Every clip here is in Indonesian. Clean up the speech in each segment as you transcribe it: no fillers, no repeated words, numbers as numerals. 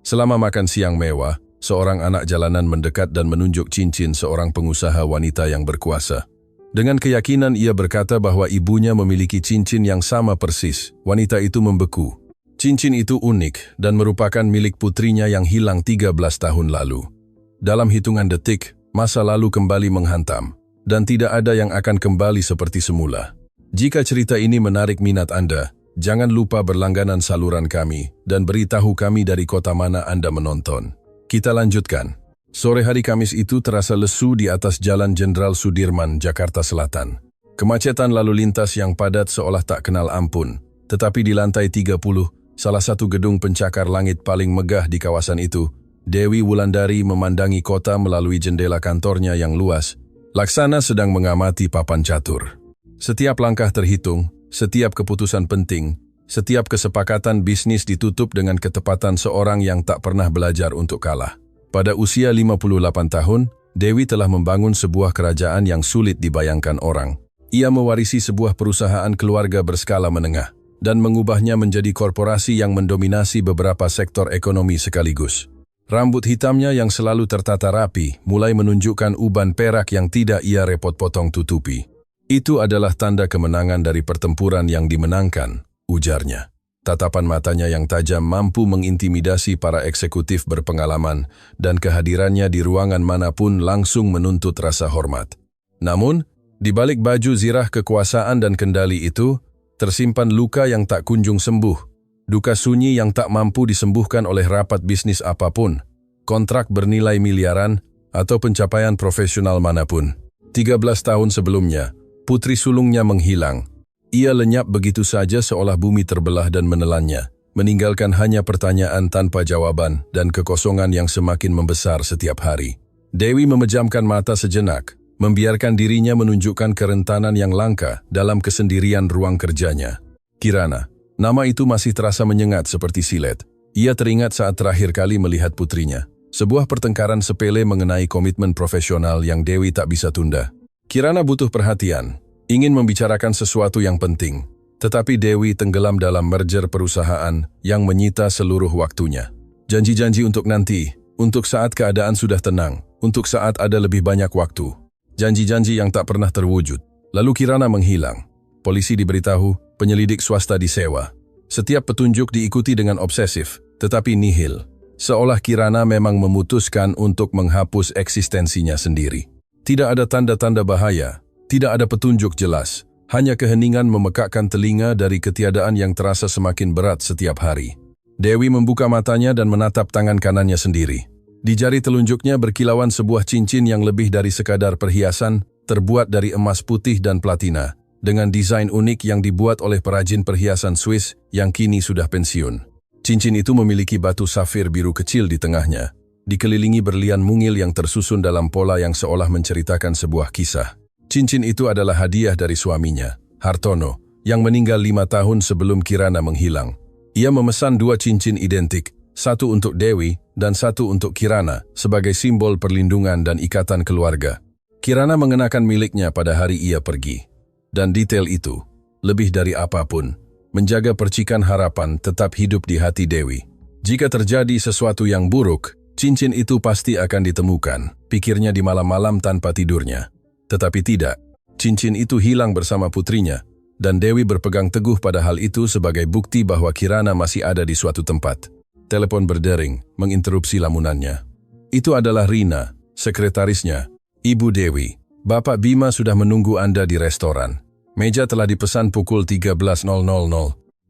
Selama makan siang mewah, seorang anak jalanan mendekat dan menunjuk cincin seorang pengusaha wanita yang berkuasa. Dengan keyakinan ia berkata bahwa ibunya memiliki cincin yang sama persis. Wanita itu membeku. Cincin itu unik dan merupakan milik putrinya yang hilang 13 tahun lalu. Dalam hitungan detik, masa lalu kembali menghantam, dan tidak ada yang akan kembali seperti semula. Jika cerita ini menarik minat Anda, jangan lupa berlangganan saluran kami dan beritahu kami dari kota mana Anda menonton. Kita lanjutkan. Sore hari Kamis itu terasa lesu di atas Jalan Jenderal Sudirman, Jakarta Selatan. Kemacetan lalu lintas yang padat seolah tak kenal ampun. Tetapi di lantai 30, salah satu gedung pencakar langit paling megah di kawasan itu, Dewi Wulandari memandangi kota melalui jendela kantornya yang luas, laksana sedang mengamati papan catur. Setiap langkah terhitung, setiap keputusan penting, setiap kesepakatan bisnis ditutup dengan ketepatan seorang yang tak pernah belajar untuk kalah. Pada usia 58 tahun, Dewi telah membangun sebuah kerajaan yang sulit dibayangkan orang. Ia mewarisi sebuah perusahaan keluarga berskala menengah dan mengubahnya menjadi korporasi yang mendominasi beberapa sektor ekonomi sekaligus. Rambut hitamnya yang selalu tertata rapi mulai menunjukkan uban perak yang tidak ia repot potong tutupi. Itu adalah tanda kemenangan dari pertempuran yang dimenangkan, ujarnya. Tatapan matanya yang tajam mampu mengintimidasi para eksekutif berpengalaman dan kehadirannya di ruangan manapun langsung menuntut rasa hormat. Namun, di balik baju zirah kekuasaan dan kendali itu, tersimpan luka yang tak kunjung sembuh, duka sunyi yang tak mampu disembuhkan oleh rapat bisnis apapun, kontrak bernilai miliaran, atau pencapaian profesional manapun. 13 tahun sebelumnya, putri sulungnya menghilang. Ia lenyap begitu saja seolah bumi terbelah dan menelannya, meninggalkan hanya pertanyaan tanpa jawaban dan kekosongan yang semakin membesar setiap hari. Dewi memejamkan mata sejenak, membiarkan dirinya menunjukkan kerentanan yang langka dalam kesendirian ruang kerjanya. Kirana. Nama itu masih terasa menyengat seperti silet. Ia teringat saat terakhir kali melihat putrinya. Sebuah pertengkaran sepele mengenai komitmen profesional yang Dewi tak bisa tunda. Kirana butuh perhatian, ingin membicarakan sesuatu yang penting. Tetapi Dewi tenggelam dalam merger perusahaan yang menyita seluruh waktunya. Janji-janji untuk nanti, untuk saat keadaan sudah tenang, untuk saat ada lebih banyak waktu. Janji-janji yang tak pernah terwujud. Lalu Kirana menghilang. Polisi diberitahu, penyelidik swasta disewa. Setiap petunjuk diikuti dengan obsesif, tetapi nihil. Seolah Kirana memang memutuskan untuk menghapus eksistensinya sendiri. Tidak ada tanda-tanda bahaya, tidak ada petunjuk jelas, hanya keheningan memekakkan telinga dari ketiadaan yang terasa semakin berat setiap hari. Dewi membuka matanya dan menatap tangan kanannya sendiri. Di jari telunjuknya berkilauan sebuah cincin yang lebih dari sekadar perhiasan, terbuat dari emas putih dan platina, dengan desain unik yang dibuat oleh perajin perhiasan Swiss yang kini sudah pensiun. Cincin itu memiliki batu safir biru kecil di tengahnya, dikelilingi berlian mungil yang tersusun dalam pola yang seolah menceritakan sebuah kisah. Cincin itu adalah hadiah dari suaminya, Hartono, yang meninggal 5 tahun sebelum Kirana menghilang. Ia memesan 2 cincin identik, satu untuk Dewi dan satu untuk Kirana sebagai simbol perlindungan dan ikatan keluarga. Kirana mengenakan miliknya pada hari ia pergi. Dan detail itu, lebih dari apapun, menjaga percikan harapan tetap hidup di hati Dewi. Jika terjadi sesuatu yang buruk, cincin itu pasti akan ditemukan, pikirnya di malam-malam tanpa tidurnya. Tetapi tidak, cincin itu hilang bersama putrinya, dan Dewi berpegang teguh pada hal itu sebagai bukti bahwa Kirana masih ada di suatu tempat. Telepon berdering, menginterupsi lamunannya. Itu adalah Rina, sekretarisnya. Ibu Dewi, Bapak Bima sudah menunggu Anda di restoran. Meja telah dipesan pukul 13.00.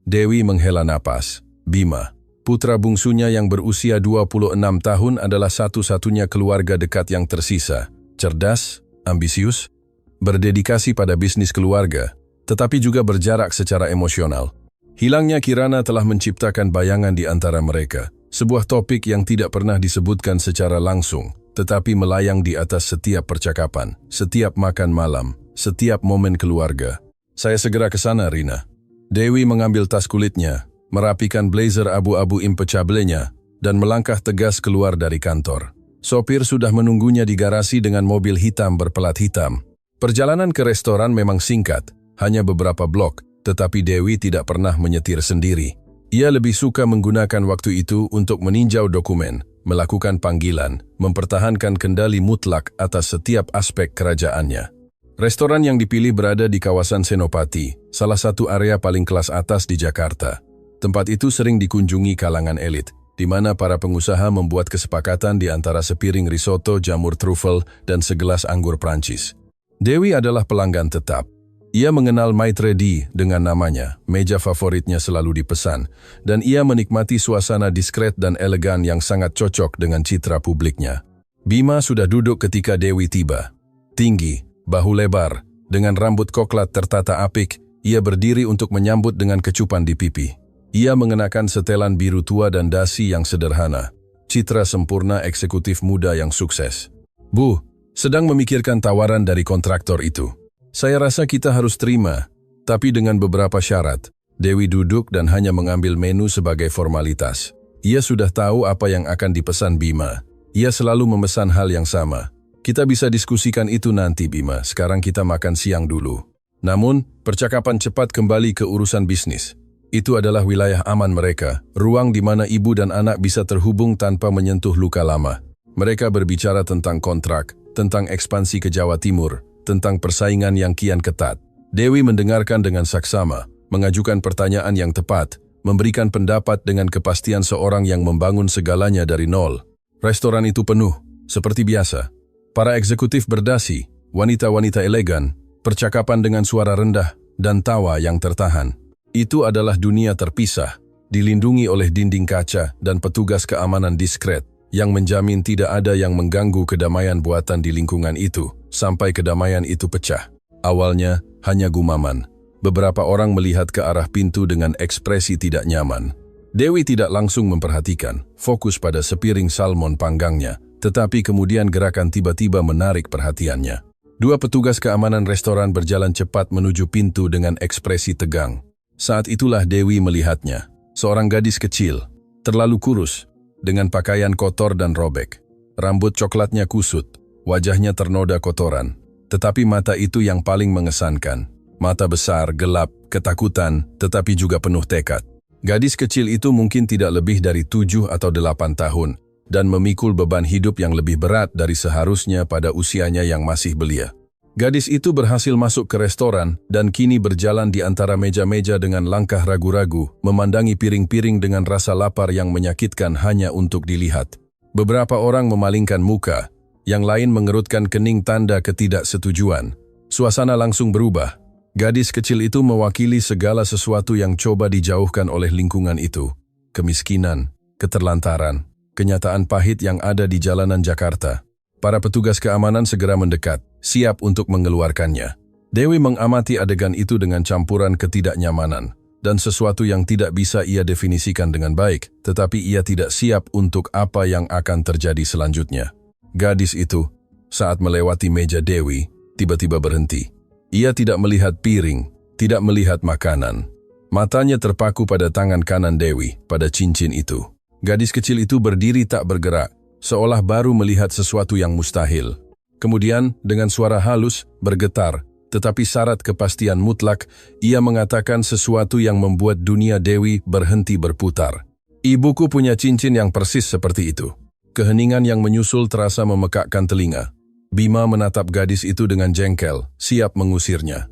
Dewi menghela napas. Bima, putra bungsunya yang berusia 26 tahun adalah satu-satunya keluarga dekat yang tersisa. Cerdas, ambisius, berdedikasi pada bisnis keluarga, tetapi juga berjarak secara emosional. Hilangnya Kirana telah menciptakan bayangan di antara mereka, sebuah topik yang tidak pernah disebutkan secara langsung, tetapi melayang di atas setiap percakapan, setiap makan malam, setiap momen keluarga. Saya segera ke sana, Rina. Dewi mengambil tas kulitnya, merapikan blazer abu-abu impeccable-nya, dan melangkah tegas keluar dari kantor. Sopir sudah menunggunya di garasi dengan mobil hitam berpelat hitam. Perjalanan ke restoran memang singkat, hanya beberapa blok, tetapi Dewi tidak pernah menyetir sendiri. Ia lebih suka menggunakan waktu itu untuk meninjau dokumen, melakukan panggilan, mempertahankan kendali mutlak atas setiap aspek kerajaannya. Restoran yang dipilih berada di kawasan Senopati, salah satu area paling kelas atas di Jakarta. Tempat itu sering dikunjungi kalangan elit, di mana para pengusaha membuat kesepakatan di antara sepiring risotto, jamur truffle, dan segelas anggur Prancis. Dewi adalah pelanggan tetap. Ia mengenal Maitre D dengan namanya, meja favoritnya selalu dipesan, dan ia menikmati suasana diskret dan elegan yang sangat cocok dengan citra publiknya. Bima sudah duduk ketika Dewi tiba. Tinggi, bahu lebar, dengan rambut koklat tertata apik, ia berdiri untuk menyambut dengan kecupan di pipi. Ia mengenakan setelan biru tua dan dasi yang sederhana. Citra sempurna eksekutif muda yang sukses. Bu, sedang memikirkan tawaran dari kontraktor itu. Saya rasa kita harus terima, tapi dengan beberapa syarat. Dewi duduk dan hanya mengambil menu sebagai formalitas. Ia sudah tahu apa yang akan dipesan Bima. Ia selalu memesan hal yang sama. Kita bisa diskusikan itu nanti, Bima. Sekarang kita makan siang dulu. Namun, percakapan cepat kembali ke urusan bisnis. Itu adalah wilayah aman mereka, ruang di mana ibu dan anak bisa terhubung tanpa menyentuh luka lama. Mereka berbicara tentang kontrak, tentang ekspansi ke Jawa Timur, tentang persaingan yang kian ketat. Dewi mendengarkan dengan saksama, mengajukan pertanyaan yang tepat, memberikan pendapat dengan kepastian seorang yang membangun segalanya dari nol. Restoran itu penuh, seperti biasa. Para eksekutif berdasi, wanita-wanita elegan, percakapan dengan suara rendah, dan tawa yang tertahan. Itu adalah dunia terpisah, dilindungi oleh dinding kaca dan petugas keamanan diskret, yang menjamin tidak ada yang mengganggu kedamaian buatan di lingkungan itu, sampai kedamaian itu pecah. Awalnya, hanya gumaman. Beberapa orang melihat ke arah pintu dengan ekspresi tidak nyaman. Dewi tidak langsung memperhatikan, fokus pada sepiring salmon panggangnya, tetapi kemudian gerakan tiba-tiba menarik perhatiannya. Dua petugas keamanan restoran berjalan cepat menuju pintu dengan ekspresi tegang. Saat itulah Dewi melihatnya, seorang gadis kecil, terlalu kurus, dengan pakaian kotor dan robek. Rambut coklatnya kusut, wajahnya ternoda kotoran, tetapi mata itu yang paling mengesankan. Mata besar, gelap, ketakutan, tetapi juga penuh tekad. Gadis kecil itu mungkin tidak lebih dari 7 atau 8 tahun, dan memikul beban hidup yang lebih berat dari seharusnya pada usianya yang masih belia. Gadis itu berhasil masuk ke restoran dan kini berjalan di antara meja-meja dengan langkah ragu-ragu, memandangi piring-piring dengan rasa lapar yang menyakitkan hanya untuk dilihat. Beberapa orang memalingkan muka, yang lain mengerutkan kening tanda ketidaksetujuan. Suasana langsung berubah. Gadis kecil itu mewakili segala sesuatu yang coba dijauhkan oleh lingkungan itu. Kemiskinan, keterlantaran, kenyataan pahit yang ada di jalanan Jakarta. Para petugas keamanan segera mendekat, siap untuk mengeluarkannya. Dewi mengamati adegan itu dengan campuran ketidaknyamanan, dan sesuatu yang tidak bisa ia definisikan dengan baik, tetapi ia tidak siap untuk apa yang akan terjadi selanjutnya. Gadis itu, saat melewati meja Dewi, tiba-tiba berhenti. Ia tidak melihat piring, tidak melihat makanan. Matanya terpaku pada tangan kanan Dewi, pada cincin itu. Gadis kecil itu berdiri tak bergerak, seolah baru melihat sesuatu yang mustahil. Kemudian, dengan suara halus, bergetar, tetapi syarat kepastian mutlak, ia mengatakan sesuatu yang membuat dunia Dewi berhenti berputar. Ibuku punya cincin yang persis seperti itu. Keheningan yang menyusul terasa memekakkan telinga. Bima menatap gadis itu dengan jengkel, siap mengusirnya.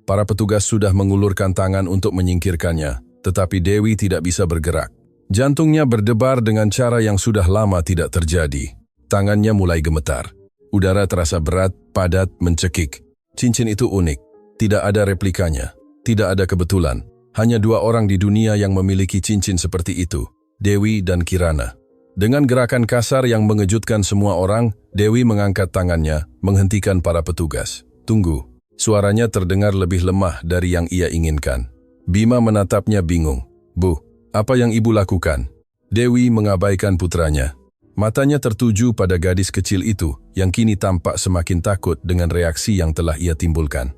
Para petugas sudah mengulurkan tangan untuk menyingkirkannya, tetapi Dewi tidak bisa bergerak. Jantungnya berdebar dengan cara yang sudah lama tidak terjadi. Tangannya mulai gemetar. Udara terasa berat, padat, mencekik. Cincin itu unik. Tidak ada replikanya. Tidak ada kebetulan. Hanya 2 orang di dunia yang memiliki cincin seperti itu, Dewi dan Kirana. Dengan gerakan kasar yang mengejutkan semua orang, Dewi mengangkat tangannya, menghentikan para petugas. Tunggu. Suaranya terdengar lebih lemah dari yang ia inginkan. Bima menatapnya bingung. Bu, apa yang ibu lakukan? Dewi mengabaikan putranya. Matanya tertuju pada gadis kecil itu yang kini tampak semakin takut dengan reaksi yang telah ia timbulkan.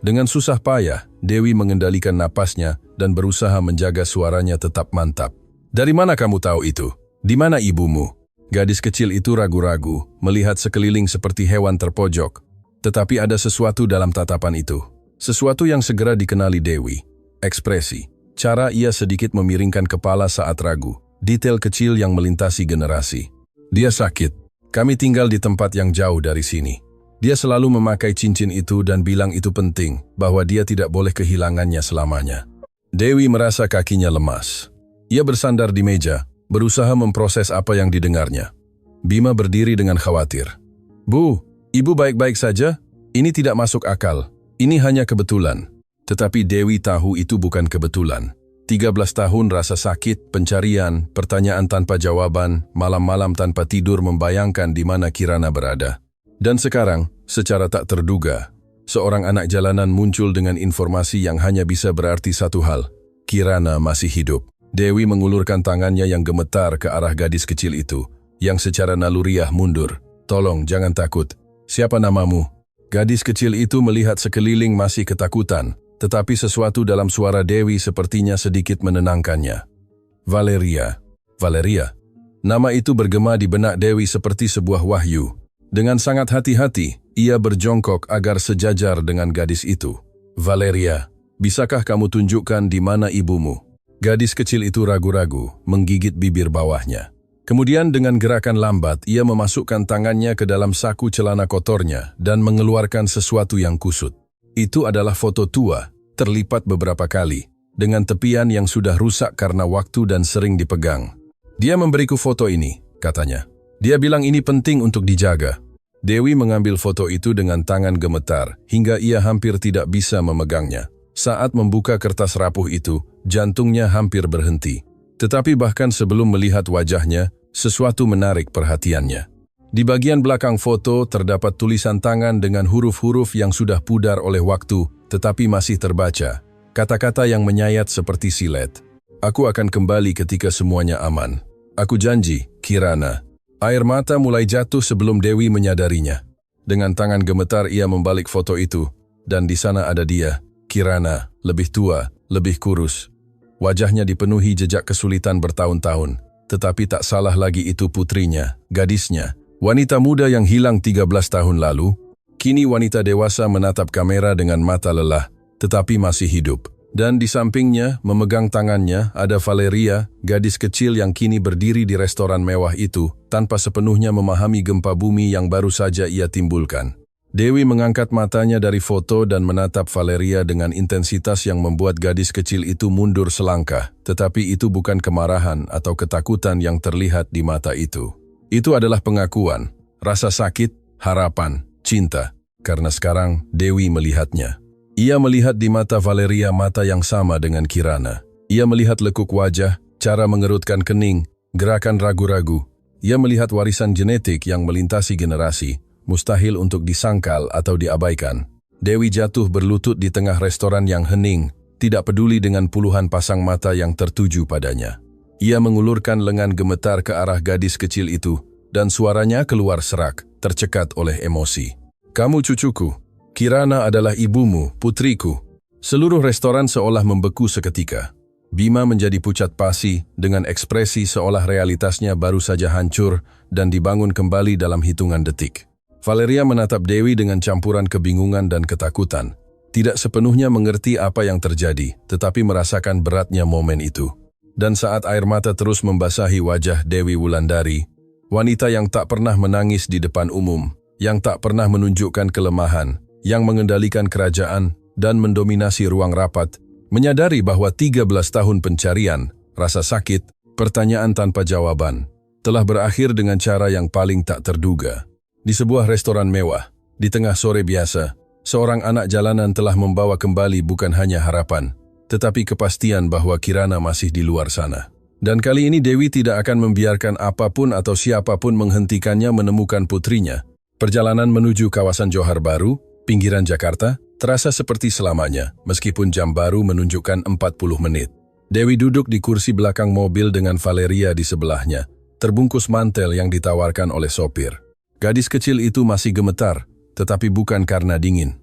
Dengan susah payah, Dewi mengendalikan napasnya dan berusaha menjaga suaranya tetap mantap. Dari mana kamu tahu itu? Di mana ibumu? Gadis kecil itu ragu-ragu, melihat sekeliling seperti hewan terpojok. Tetapi ada sesuatu dalam tatapan itu. Sesuatu yang segera dikenali Dewi. Ekspresi. Cara ia sedikit memiringkan kepala saat ragu. Detail kecil yang melintasi generasi. Dia sakit. Kami tinggal di tempat yang jauh dari sini. Dia selalu memakai cincin itu dan bilang itu penting, bahwa dia tidak boleh kehilangannya selamanya. Dewi merasa kakinya lemas. Ia bersandar di meja, berusaha memproses apa yang didengarnya. Bima berdiri dengan khawatir. Bu, ibu baik-baik saja? Ini tidak masuk akal. Ini hanya kebetulan. Tetapi Dewi tahu itu bukan kebetulan. 13 tahun rasa sakit, pencarian, pertanyaan tanpa jawaban, malam-malam tanpa tidur membayangkan di mana Kirana berada. Dan sekarang, secara tak terduga, seorang anak jalanan muncul dengan informasi yang hanya bisa berarti satu hal. Kirana masih hidup. Dewi mengulurkan tangannya yang gemetar ke arah gadis kecil itu, yang secara naluriah mundur. Tolong, jangan takut. Siapa namamu? Gadis kecil itu melihat sekeliling masih ketakutan, tetapi sesuatu dalam suara Dewi sepertinya sedikit menenangkannya. Valeria. Valeria. Nama itu bergema di benak Dewi seperti sebuah wahyu. Dengan sangat hati-hati, ia berjongkok agar sejajar dengan gadis itu. Valeria, bisakah kamu tunjukkan di mana ibumu? Gadis kecil itu ragu-ragu, menggigit bibir bawahnya. Kemudian dengan gerakan lambat, ia memasukkan tangannya ke dalam saku celana kotornya dan mengeluarkan sesuatu yang kusut. Itu adalah foto tua, terlipat beberapa kali, dengan tepian yang sudah rusak karena waktu dan sering dipegang. Dia memberiku foto ini, katanya. Dia bilang ini penting untuk dijaga. Dewi mengambil foto itu dengan tangan gemetar, hingga ia hampir tidak bisa memegangnya. Saat membuka kertas rapuh itu, jantungnya hampir berhenti. Tetapi bahkan sebelum melihat wajahnya, sesuatu menarik perhatiannya. Di bagian belakang foto terdapat tulisan tangan dengan huruf-huruf yang sudah pudar oleh waktu, tetapi masih terbaca. Kata-kata yang menyayat seperti silet. Aku akan kembali ketika semuanya aman. Aku janji, Kirana. Air mata mulai jatuh sebelum Dewi menyadarinya. Dengan tangan gemetar ia membalik foto itu, dan di sana ada dia, Kirana, lebih tua, lebih kurus. Wajahnya dipenuhi jejak kesulitan bertahun-tahun, tetapi tak salah lagi itu putrinya, gadisnya. Wanita muda yang hilang 13 tahun lalu, kini wanita dewasa menatap kamera dengan mata lelah, tetapi masih hidup. Dan di sampingnya, memegang tangannya, ada Valeria, gadis kecil yang kini berdiri di restoran mewah itu, tanpa sepenuhnya memahami gempa bumi yang baru saja ia timbulkan. Dewi mengangkat matanya dari foto dan menatap Valeria dengan intensitas yang membuat gadis kecil itu mundur selangkah, tetapi itu bukan kemarahan atau ketakutan yang terlihat di mata itu. Itu adalah pengakuan, rasa sakit, harapan, cinta. Karena sekarang Dewi melihatnya. Ia melihat di mata Valeria mata yang sama dengan Kirana. Ia melihat lekuk wajah, cara mengerutkan kening, gerakan ragu-ragu. Ia melihat warisan genetik yang melintasi generasi, mustahil untuk disangkal atau diabaikan. Dewi jatuh berlutut di tengah restoran yang hening, tidak peduli dengan puluhan pasang mata yang tertuju padanya. Ia mengulurkan lengan gemetar ke arah gadis kecil itu, dan suaranya keluar serak, tercekat oleh emosi. Kamu cucuku, Kirana adalah ibumu, putriku. Seluruh restoran seolah membeku seketika. Bima menjadi pucat pasi, dengan ekspresi seolah realitasnya baru saja hancur dan dibangun kembali dalam hitungan detik. Valeria menatap Dewi dengan campuran kebingungan dan ketakutan. Tidak sepenuhnya mengerti apa yang terjadi, tetapi merasakan beratnya momen itu. Dan saat air mata terus membasahi wajah Dewi Wulandari, wanita yang tak pernah menangis di depan umum, yang tak pernah menunjukkan kelemahan, yang mengendalikan kerajaan dan mendominasi ruang rapat, menyadari bahwa 13 tahun pencarian, rasa sakit, pertanyaan tanpa jawaban, telah berakhir dengan cara yang paling tak terduga. Di sebuah restoran mewah, di tengah sore biasa, seorang anak jalanan telah membawa kembali bukan hanya harapan, tetapi kepastian bahwa Kirana masih di luar sana. Dan kali ini Dewi tidak akan membiarkan apapun atau siapapun menghentikannya menemukan putrinya. Perjalanan menuju kawasan Johar Baru, pinggiran Jakarta, terasa seperti selamanya, meskipun jam baru menunjukkan 40 menit. Dewi duduk di kursi belakang mobil dengan Valeria di sebelahnya, terbungkus mantel yang ditawarkan oleh sopir. Gadis kecil itu masih gemetar, tetapi bukan karena dingin.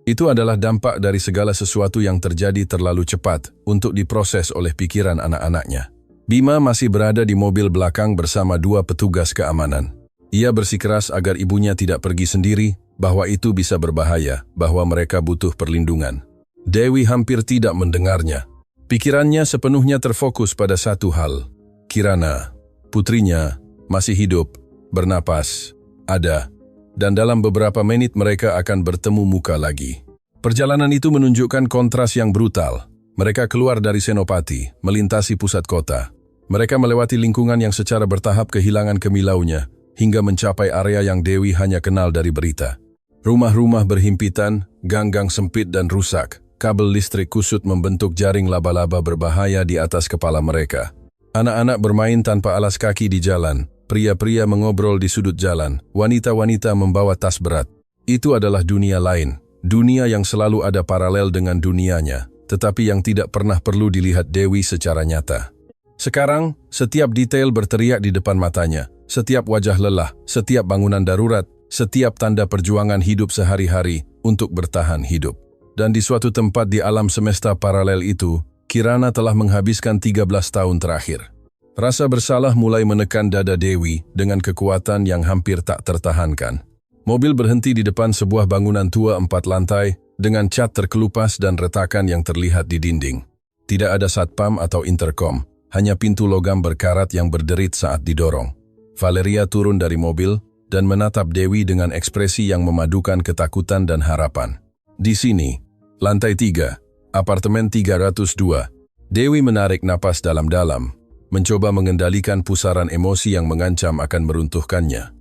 Itu adalah dampak dari segala sesuatu yang terjadi terlalu cepat untuk diproses oleh pikiran anak-anaknya. Bima masih berada di mobil belakang bersama 2 petugas keamanan. Ia bersikeras agar ibunya tidak pergi sendiri, bahwa itu bisa berbahaya, bahwa mereka butuh perlindungan. Dewi hampir tidak mendengarnya. Pikirannya sepenuhnya terfokus pada satu hal. Kirana, putrinya, masih hidup, bernapas, ada. Dan dalam beberapa menit mereka akan bertemu muka lagi. Perjalanan itu menunjukkan kontras yang brutal. Mereka keluar dari Senopati, melintasi pusat kota. Mereka melewati lingkungan yang secara bertahap kehilangan kemilaunya, hingga mencapai area yang Dewi hanya kenal dari berita. Rumah-rumah berhimpitan, gang-gang sempit dan rusak. Kabel listrik kusut membentuk jaring laba-laba berbahaya di atas kepala mereka. Anak-anak bermain tanpa alas kaki di jalan. Pria-pria mengobrol di sudut jalan. Wanita-wanita membawa tas berat. Itu adalah dunia lain. Dunia yang selalu ada paralel dengan dunianya, tetapi yang tidak pernah perlu dilihat Dewi secara nyata. Sekarang, setiap detail berteriak di depan matanya. Setiap wajah lelah, setiap bangunan darurat, setiap tanda perjuangan hidup sehari-hari untuk bertahan hidup. Dan di suatu tempat di alam semesta paralel itu, Kirana telah menghabiskan 13 tahun terakhir. Rasa bersalah mulai menekan dada Dewi dengan kekuatan yang hampir tak tertahankan. Mobil berhenti di depan sebuah bangunan tua 4 lantai dengan cat terkelupas dan retakan yang terlihat di dinding. Tidak ada satpam atau interkom, hanya pintu logam berkarat yang berderit saat didorong. Valeria turun dari mobil dan menatap Dewi dengan ekspresi yang memadukan ketakutan dan harapan. Di sini, lantai 3, apartemen 302. Dewi menarik napas dalam-dalam, mencoba mengendalikan pusaran emosi yang mengancam akan meruntuhkannya.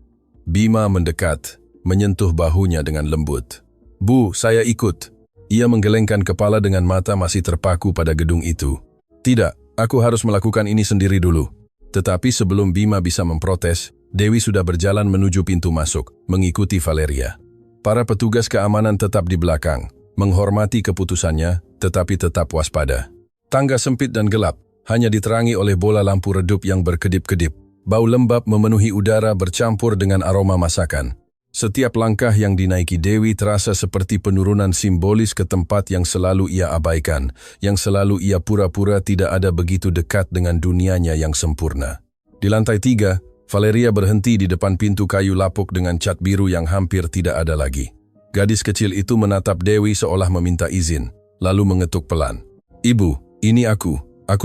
Bima mendekat, menyentuh bahunya dengan lembut. "Bu, saya ikut." Ia menggelengkan kepala dengan mata masih terpaku pada gedung itu. "Tidak, aku harus melakukan ini sendiri dulu." Tetapi sebelum Bima bisa memprotes, Dewi sudah berjalan menuju pintu masuk, mengikuti Valeria. Para petugas keamanan tetap di belakang, menghormati keputusannya, tetapi tetap waspada. Tangga sempit dan gelap, hanya diterangi oleh bola lampu redup yang berkedip-kedip. Bau lembab memenuhi udara bercampur dengan aroma masakan. Setiap langkah yang dinaiki Dewi terasa seperti penurunan simbolis ke tempat yang selalu ia abaikan, yang selalu ia pura-pura tidak ada begitu dekat dengan dunianya yang sempurna. Di lantai 3, Valeria berhenti di depan pintu kayu lapuk dengan cat biru yang hampir tidak ada lagi. Gadis kecil itu menatap Dewi seolah meminta izin, lalu mengetuk pelan. "Ibu, ini aku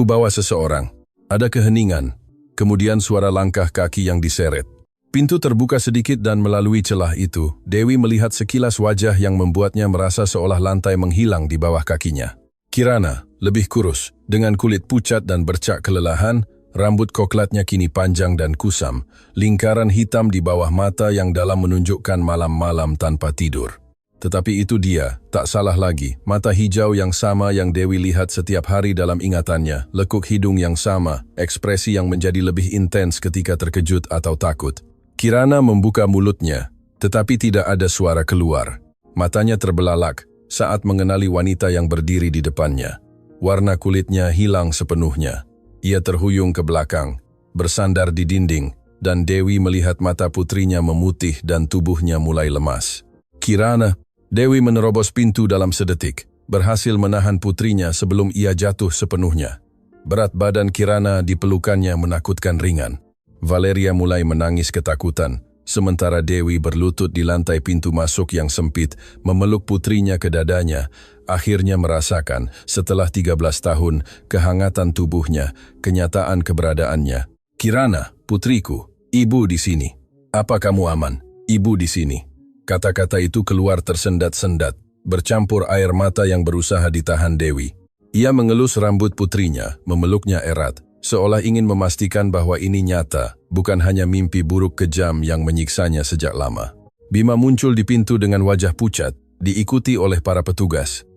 bawa seseorang." Ada keheningan, kemudian suara langkah kaki yang diseret. Pintu terbuka sedikit dan melalui celah itu, Dewi melihat sekilas wajah yang membuatnya merasa seolah lantai menghilang di bawah kakinya. Kirana, lebih kurus, dengan kulit pucat dan bercak kelelahan, rambut koklatnya kini panjang dan kusam, lingkaran hitam di bawah mata yang dalam menunjukkan malam-malam tanpa tidur. Tetapi itu dia, tak salah lagi, mata hijau yang sama yang Dewi lihat setiap hari dalam ingatannya, lekuk hidung yang sama, ekspresi yang menjadi lebih intens ketika terkejut atau takut. Kirana membuka mulutnya, tetapi tidak ada suara keluar. Matanya terbelalak saat mengenali wanita yang berdiri di depannya. Warna kulitnya hilang sepenuhnya. Ia terhuyung ke belakang, bersandar di dinding, dan Dewi melihat mata putrinya memutih dan tubuhnya mulai lemas. "Kirana." Dewi menerobos pintu dalam sedetik, berhasil menahan putrinya sebelum ia jatuh sepenuhnya. Berat badan Kirana di pelukannya menakutkan ringan. Valeria mulai menangis ketakutan, sementara Dewi berlutut di lantai pintu masuk yang sempit, memeluk putrinya ke dadanya, akhirnya merasakan, setelah 13 tahun, kehangatan tubuhnya, kenyataan keberadaannya. "Kirana, putriku, ibu di sini. Apa kamu aman? Ibu di sini." Kata-kata itu keluar tersendat-sendat, bercampur air mata yang berusaha ditahan Dewi. Ia mengelus rambut putrinya, memeluknya erat, seolah ingin memastikan bahwa ini nyata, bukan hanya mimpi buruk kejam yang menyiksanya sejak lama. Bima muncul di pintu dengan wajah pucat, diikuti oleh para petugas.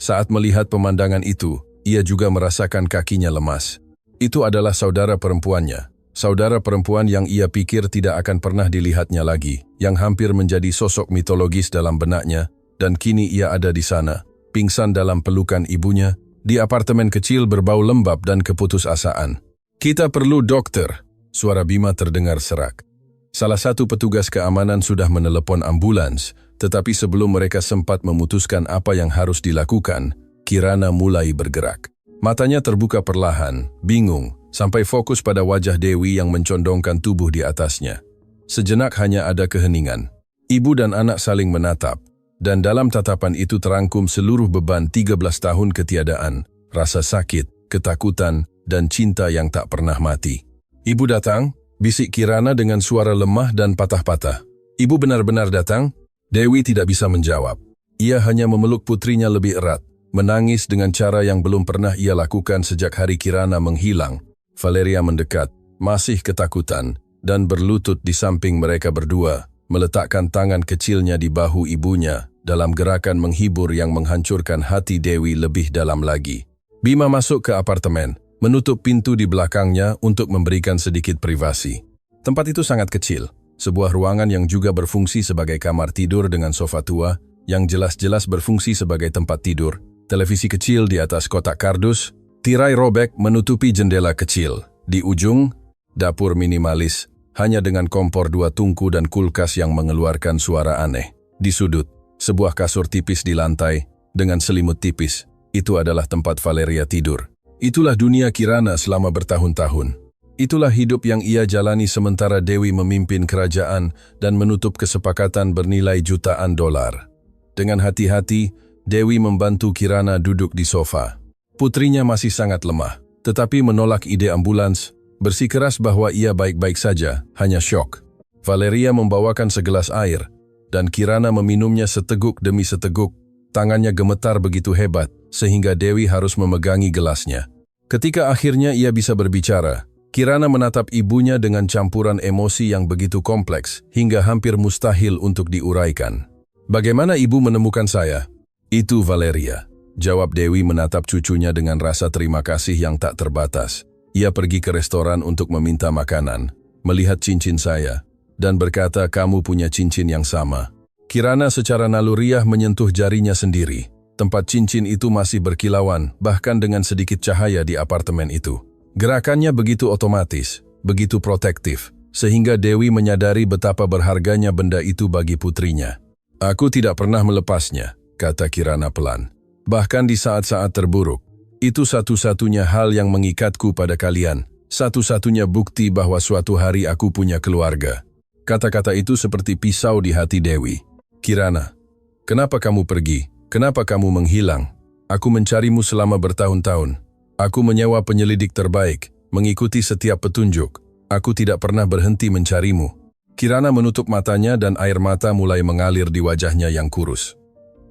Saat melihat pemandangan itu, ia juga merasakan kakinya lemas. Itu adalah saudara perempuannya. Saudara perempuan yang ia pikir tidak akan pernah dilihatnya lagi, yang hampir menjadi sosok mitologis dalam benaknya, dan kini ia ada di sana, pingsan dalam pelukan ibunya, di apartemen kecil berbau lembab dan keputusasaan. "Kita perlu dokter," suara Bima terdengar serak. Salah satu petugas keamanan sudah menelepon ambulans, tetapi sebelum mereka sempat memutuskan apa yang harus dilakukan, Kirana mulai bergerak. Matanya terbuka perlahan, bingung, sampai fokus pada wajah Dewi yang mencondongkan tubuh di atasnya. Sejenak hanya ada keheningan. Ibu dan anak saling menatap, dan dalam tatapan itu terangkum seluruh beban 13 tahun ketiadaan, rasa sakit, ketakutan, dan cinta yang tak pernah mati. "Ibu datang?" bisik Kirana dengan suara lemah dan patah-patah. "Ibu benar-benar datang?" Dewi tidak bisa menjawab. Ia hanya memeluk putrinya lebih erat, menangis dengan cara yang belum pernah ia lakukan sejak hari Kirana menghilang. Valeria mendekat, masih ketakutan, dan berlutut di samping mereka berdua, meletakkan tangan kecilnya di bahu ibunya dalam gerakan menghibur yang menghancurkan hati Dewi lebih dalam lagi. Bima masuk ke apartemen, menutup pintu di belakangnya untuk memberikan sedikit privasi. Tempat itu sangat kecil, sebuah ruangan yang juga berfungsi sebagai kamar tidur dengan sofa tua, yang jelas-jelas berfungsi sebagai tempat tidur, televisi kecil di atas kotak kardus, tirai robek menutupi jendela kecil. Di ujung, dapur minimalis, hanya dengan kompor 2 tungku dan kulkas yang mengeluarkan suara aneh. Di sudut, sebuah kasur tipis di lantai, dengan selimut tipis. Itu adalah tempat Valeria tidur. Itulah dunia Kirana selama bertahun-tahun. Itulah hidup yang ia jalani sementara Dewi memimpin kerajaan dan menutup kesepakatan bernilai jutaan dolar. Dengan hati-hati, Dewi membantu Kirana duduk di sofa. Putrinya masih sangat lemah, tetapi menolak ide ambulans, bersikeras bahwa ia baik-baik saja, hanya syok. Valeria membawakan segelas air, dan Kirana meminumnya seteguk demi seteguk. Tangannya gemetar begitu hebat, sehingga Dewi harus memegangi gelasnya. Ketika akhirnya ia bisa berbicara, Kirana menatap ibunya dengan campuran emosi yang begitu kompleks, hingga hampir mustahil untuk diuraikan. "Bagaimana ibu menemukan saya?" "Itu Valeria," jawab Dewi menatap cucunya dengan rasa terima kasih yang tak terbatas. "Ia pergi ke restoran untuk meminta makanan, melihat cincin saya, dan berkata kamu punya cincin yang sama." Kirana secara naluriah menyentuh jarinya sendiri. Tempat cincin itu masih berkilauan, bahkan dengan sedikit cahaya di apartemen itu. Gerakannya begitu otomatis, begitu protektif, sehingga Dewi menyadari betapa berharganya benda itu bagi putrinya. "Aku tidak pernah melepasnya," kata Kirana pelan. "Bahkan di saat-saat terburuk. Itu satu-satunya hal yang mengikatku pada kalian. Satu-satunya bukti bahwa suatu hari aku punya keluarga." Kata-kata itu seperti pisau di hati Dewi. "Kirana, kenapa kamu pergi? Kenapa kamu menghilang? Aku mencarimu selama bertahun-tahun. Aku menyewa penyelidik terbaik, mengikuti setiap petunjuk. Aku tidak pernah berhenti mencarimu." Kirana menutup matanya dan air mata mulai mengalir di wajahnya yang kurus.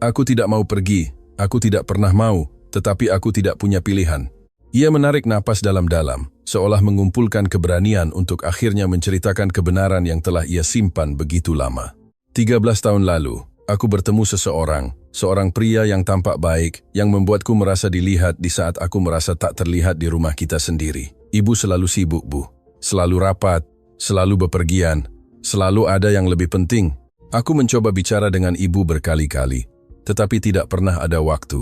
"Aku tidak mau pergi, aku tidak pernah mau, tetapi aku tidak punya pilihan." Ia menarik napas dalam-dalam, seolah mengumpulkan keberanian untuk akhirnya menceritakan kebenaran yang telah ia simpan begitu lama. 13 tahun lalu, aku bertemu seorang pria yang tampak baik, yang membuatku merasa dilihat di saat aku merasa tak terlihat di rumah kita sendiri. Ibu selalu sibuk, Bu. Selalu rapat, selalu bepergian, selalu ada yang lebih penting. Aku mencoba bicara dengan ibu berkali-kali, tetapi tidak pernah ada waktu.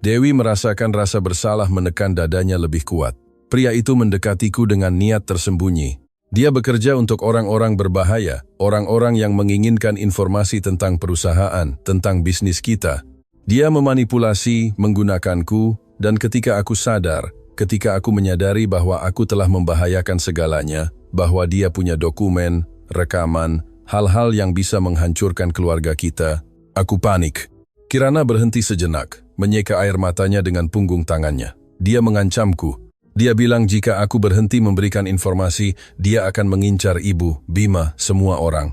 Dewi merasakan rasa bersalah menekan dadanya lebih kuat. Pria itu mendekatiku dengan niat tersembunyi. Dia bekerja untuk orang-orang berbahaya, orang-orang yang menginginkan informasi tentang perusahaan, tentang bisnis kita. Dia memanipulasi, menggunakanku, dan ketika aku sadar, ketika aku menyadari bahwa aku telah membahayakan segalanya, bahwa dia punya dokumen, rekaman, hal-hal yang bisa menghancurkan keluarga kita, aku panik. Kirana berhenti sejenak, menyeka air matanya dengan punggung tangannya. Dia mengancamku. Dia bilang jika aku berhenti memberikan informasi, dia akan mengincar ibu, Bima, semua orang.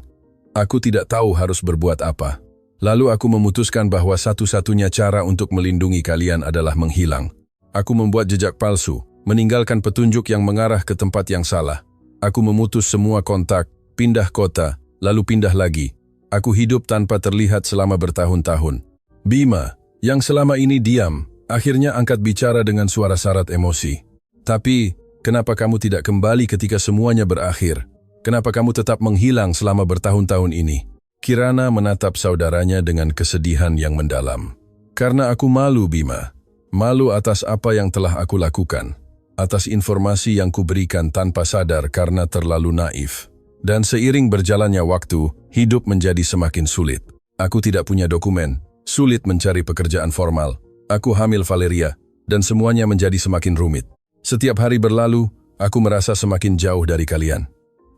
Aku tidak tahu harus berbuat apa. Lalu aku memutuskan bahwa satu-satunya cara untuk melindungi kalian adalah menghilang. Aku membuat jejak palsu, meninggalkan petunjuk yang mengarah ke tempat yang salah. Aku memutus semua kontak, pindah kota, lalu pindah lagi. Aku hidup tanpa terlihat selama bertahun-tahun. Bima, yang selama ini diam, akhirnya angkat bicara dengan suara syarat emosi. "Tapi, kenapa kamu tidak kembali ketika semuanya berakhir? Kenapa kamu tetap menghilang selama bertahun-tahun ini?" Kirana menatap saudaranya dengan kesedihan yang mendalam. "Karena aku malu, Bima. Malu atas apa yang telah aku lakukan. Atas informasi yang kuberikan tanpa sadar karena terlalu naif. Dan seiring berjalannya waktu, hidup menjadi semakin sulit. Aku tidak punya dokumen, sulit mencari pekerjaan formal. Aku hamil Valeria, dan semuanya menjadi semakin rumit. Setiap hari berlalu, aku merasa semakin jauh dari kalian.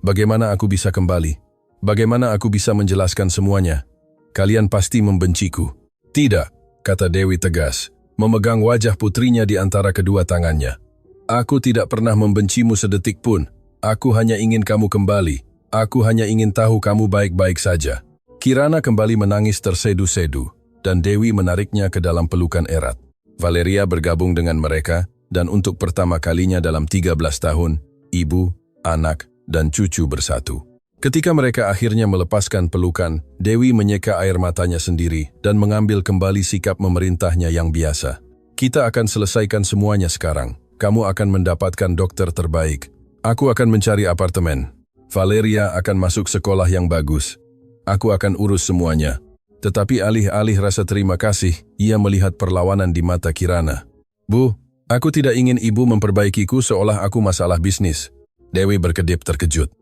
Bagaimana aku bisa kembali? Bagaimana aku bisa menjelaskan semuanya? Kalian pasti membenciku." "Tidak," kata Dewi tegas. memegang wajah putrinya di antara kedua tangannya. Aku tidak pernah membencimu sedetik pun. Aku hanya ingin kamu kembali. Aku hanya ingin tahu kamu baik-baik saja. Kirana kembali menangis tersedu-sedu, dan Dewi menariknya ke dalam pelukan erat. Valeria bergabung dengan mereka, dan untuk pertama kalinya dalam 13 tahun, ibu, anak, dan cucu bersatu. Ketika mereka akhirnya melepaskan pelukan, Dewi menyeka air matanya sendiri dan mengambil kembali sikap memerintahnya yang biasa. Kita akan selesaikan semuanya sekarang. Kamu akan mendapatkan dokter terbaik. Aku akan mencari apartemen. Valeria akan masuk sekolah yang bagus. Aku akan urus semuanya. Tetapi alih-alih rasa terima kasih, ia melihat perlawanan di mata Kirana. Bu, aku tidak ingin ibu memperbaikiku seolah aku masalah bisnis. Dewi berkedip terkejut.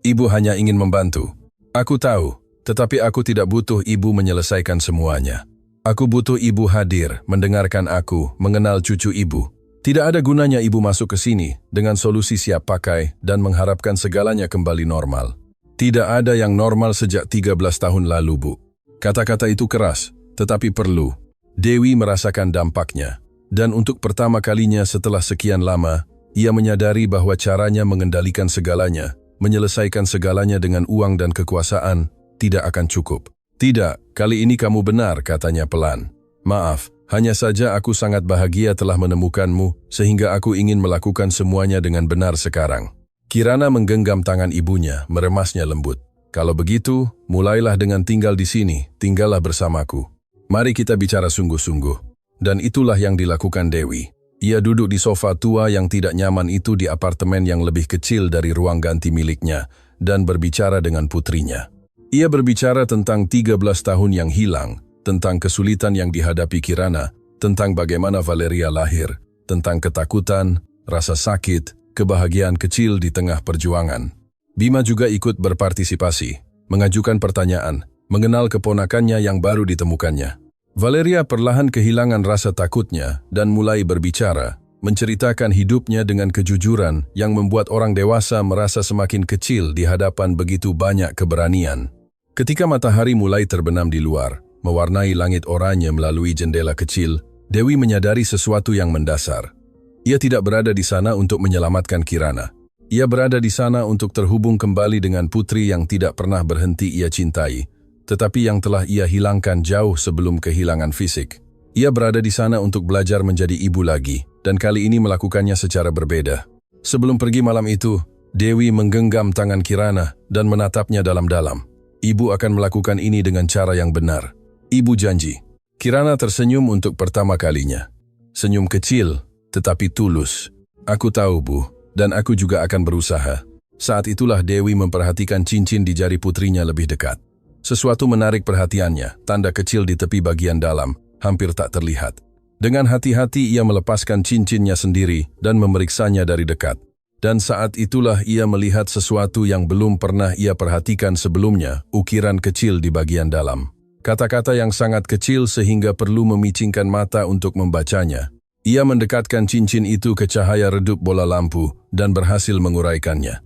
Ibu hanya ingin membantu. Aku tahu, tetapi aku tidak butuh ibu menyelesaikan semuanya. Aku butuh ibu hadir, mendengarkan aku, mengenal cucu ibu. Tidak ada gunanya ibu masuk ke sini dengan solusi siap pakai dan mengharapkan segalanya kembali normal. Tidak ada yang normal sejak 13 tahun lalu, Bu. Kata-kata itu keras, tetapi perlu. Dewi merasakan dampaknya. Dan untuk pertama kalinya setelah sekian lama, ia menyadari bahwa caranya mengendalikan segalanya, menyelesaikan segalanya dengan uang dan kekuasaan, tidak akan cukup. Tidak, kali ini kamu benar, katanya pelan. Maaf, hanya saja aku sangat bahagia telah menemukanmu, sehingga aku ingin melakukan semuanya dengan benar sekarang. Kirana menggenggam tangan ibunya, meremasnya lembut. Kalau begitu, mulailah dengan tinggal di sini, tinggallah bersamaku. Mari kita bicara sungguh-sungguh. Dan itulah yang dilakukan Dewi. Ia duduk di sofa tua yang tidak nyaman itu di apartemen yang lebih kecil dari ruang ganti miliknya dan berbicara dengan putrinya. Ia berbicara tentang 13 tahun yang hilang, tentang kesulitan yang dihadapi Kirana, tentang bagaimana Valeria lahir, tentang ketakutan, rasa sakit, kebahagiaan kecil di tengah perjuangan. Bima juga ikut berpartisipasi, mengajukan pertanyaan, mengenal keponakannya yang baru ditemukannya. Valeria perlahan kehilangan rasa takutnya dan mulai berbicara, menceritakan hidupnya dengan kejujuran yang membuat orang dewasa merasa semakin kecil di hadapan begitu banyak keberanian. Ketika matahari mulai terbenam di luar, mewarnai langit oranye melalui jendela kecil, Dewi menyadari sesuatu yang mendasar. Ia tidak berada di sana untuk menyelamatkan Kirana. Ia berada di sana untuk terhubung kembali dengan putri yang tidak pernah berhenti ia cintai, tetapi yang telah ia hilangkan jauh sebelum kehilangan fisik. Ia berada di sana untuk belajar menjadi ibu lagi, dan kali ini melakukannya secara berbeda. Sebelum pergi malam itu, Dewi menggenggam tangan Kirana dan menatapnya dalam-dalam. Ibu akan melakukan ini dengan cara yang benar. Ibu janji. Kirana tersenyum untuk pertama kalinya. Senyum kecil, tetapi tulus. Aku tahu, Bu, dan aku juga akan berusaha. Saat itulah Dewi memperhatikan cincin di jari putrinya lebih dekat. Sesuatu menarik perhatiannya, tanda kecil di tepi bagian dalam, hampir tak terlihat. Dengan hati-hati ia melepaskan cincinnya sendiri dan memeriksanya dari dekat. Dan saat itulah ia melihat sesuatu yang belum pernah ia perhatikan sebelumnya, ukiran kecil di bagian dalam. Kata-kata yang sangat kecil sehingga perlu memicingkan mata untuk membacanya. Ia mendekatkan cincin itu ke cahaya redup bola lampu dan berhasil menguraikannya.